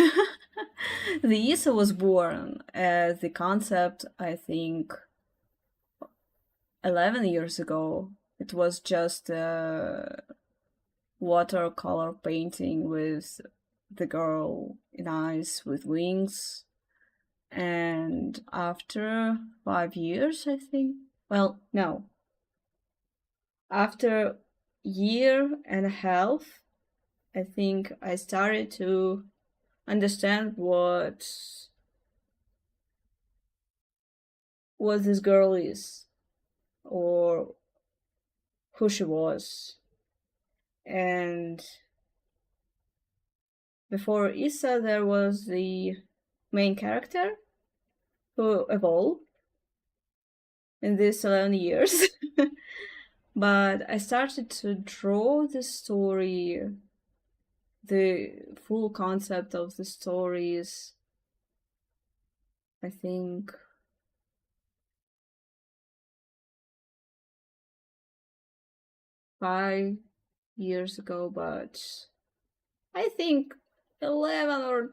the Issa was born as the concept, I think, 11 years ago. It was just a watercolor painting with the girl in eyes with wings. And after 5 years, I think, well, no, after year and a half, I think I started to understand what this girl is, or who she was. And before Issa, there was the main character who evolved in these 11 years. But I started to draw the story, the full concept of the stories, I think 5 years ago, but I think 11 or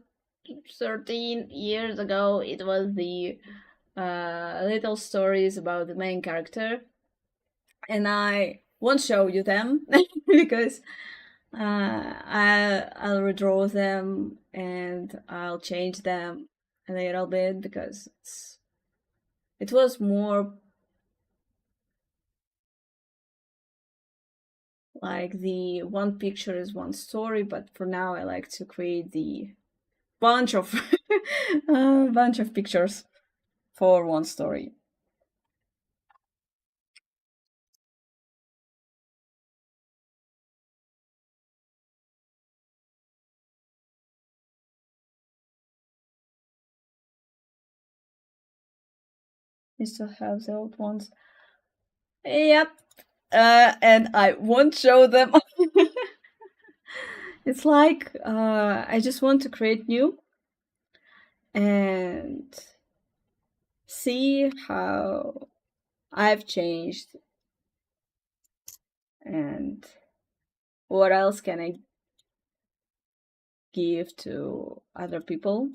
13 years ago it was the little stories about the main character, and I won't show you them because I'll redraw them and I'll change them a little bit because it was more like the one picture is one story, but for now I like to create the bunch of bunch of pictures for one story. I still have the old ones. Yep. And I won't show them. It's like I just want to create new and see how I've changed and what else can I give to other people,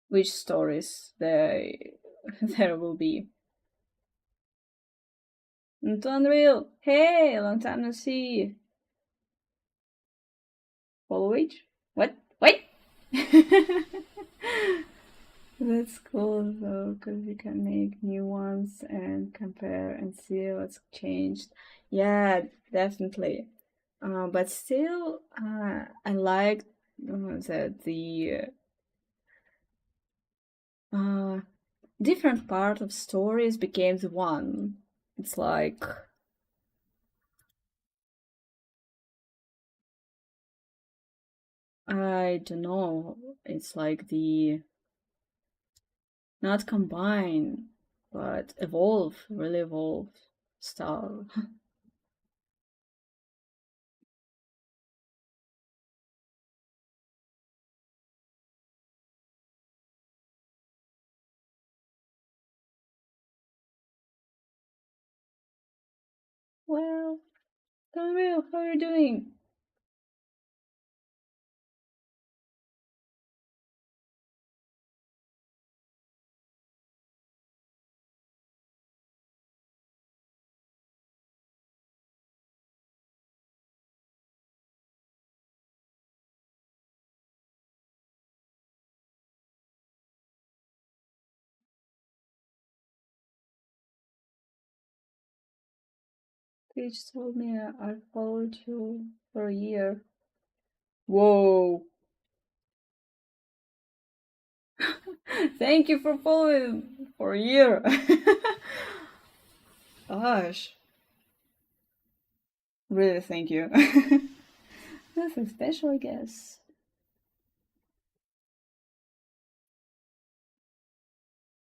which stories there will be. Into Unreal. Hey, long time no see. Follow age? What? Wait! That's cool though, because you can make new ones and compare and see what's changed. Yeah, definitely. But still, I like that the uh, different part of stories became the one. It's like I don't know. It's like the not combine, but evolve, really evolve style. Well, Unreal, how are you doing? Peach told me I followed you for a year. Whoa. Thank you for following for a year. Gosh. Really, thank you. Nothing special, I guess.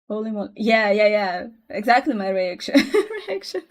Holy moly. Yeah, yeah, yeah. Exactly my reaction. reaction.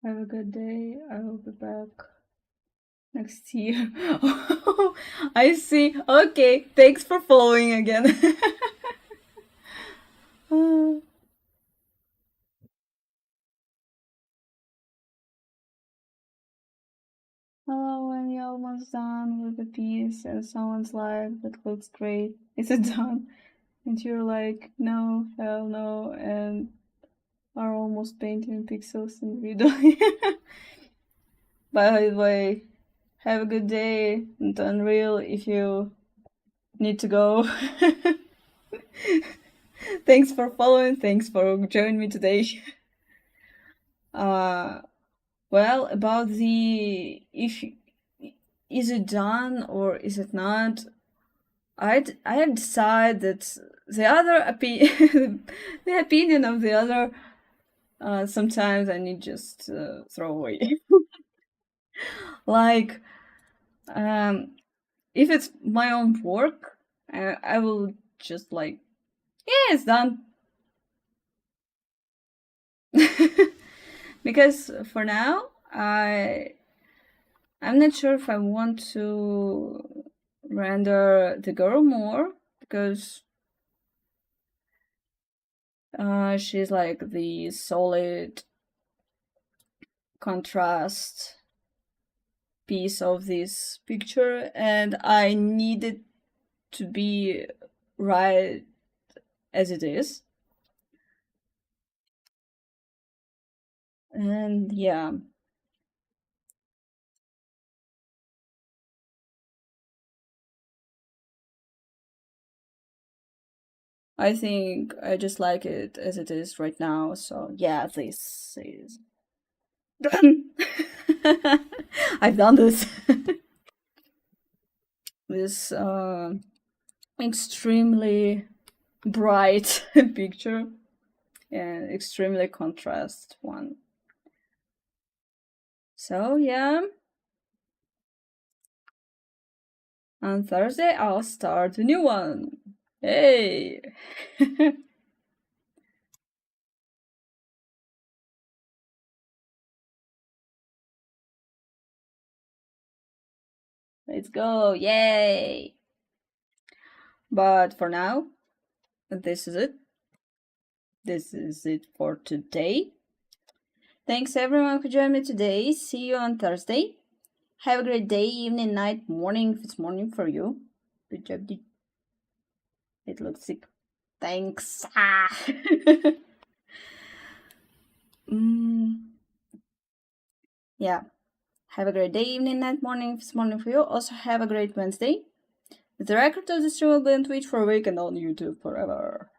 Have a good day. I will be back next year. I see. Okay, thanks for following again. Uh, Hello, when you're almost done with the piece and someone's like, that looks great. Is it done? And you're like, no, hell no, and are almost painting pixels in the video. By the way, have a good day and Unreal if you need to go. Thanks for following. Thanks for joining me today. Uh, well, about the if is it done or is it not? I have decided that the other the opinion of the other sometimes I need just throw away. Like um, if it's my own work, I will just like yeah, it's done. Because for now, I'm not sure if I want to render the girl more because she's like the solid contrast piece of this picture, and I need it to be right as it is. And yeah, I think I just like it as it is right now. So yeah, this is done. I've done this. This extremely bright picture and extremely contrast one. So yeah, on Thursday I'll start a new one. Hey! Let's go! Yay! But for now, this is it. This is it for today. Thanks everyone who joined me today. See you on Thursday. Have a great day, evening, night, morning, if it's morning for you. Good job, dude. It looks sick. Thanks. Yeah. Have a great day, evening, night, morning, if it's morning for you. Also have a great Wednesday. The record of the stream will be on Twitch for a week and on YouTube forever.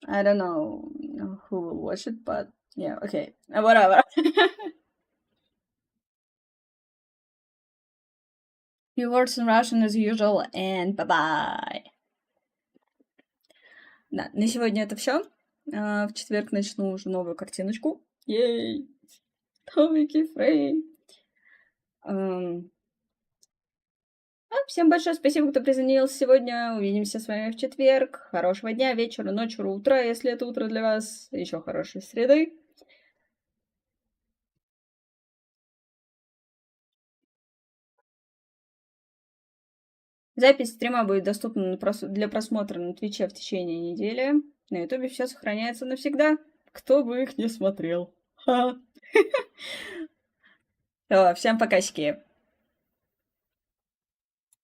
I don't know who will watch it, but yeah, okay. Whatever. Few words in Russian as usual, and bye-bye. Да, на сегодня это все. В четверг начну уже новую картиночку. Ей! Новый кейфрейм. Всем большое спасибо, кто присоединился сегодня. Увидимся с вами в четверг. Хорошего дня, вечера, ночи, утра, если это утро для вас. Еще хорошей среды. Запись стрима будет доступна для просмотра на Твиче в течение недели. На Ютубе все сохраняется навсегда. Кто бы их не смотрел. Всем покасики.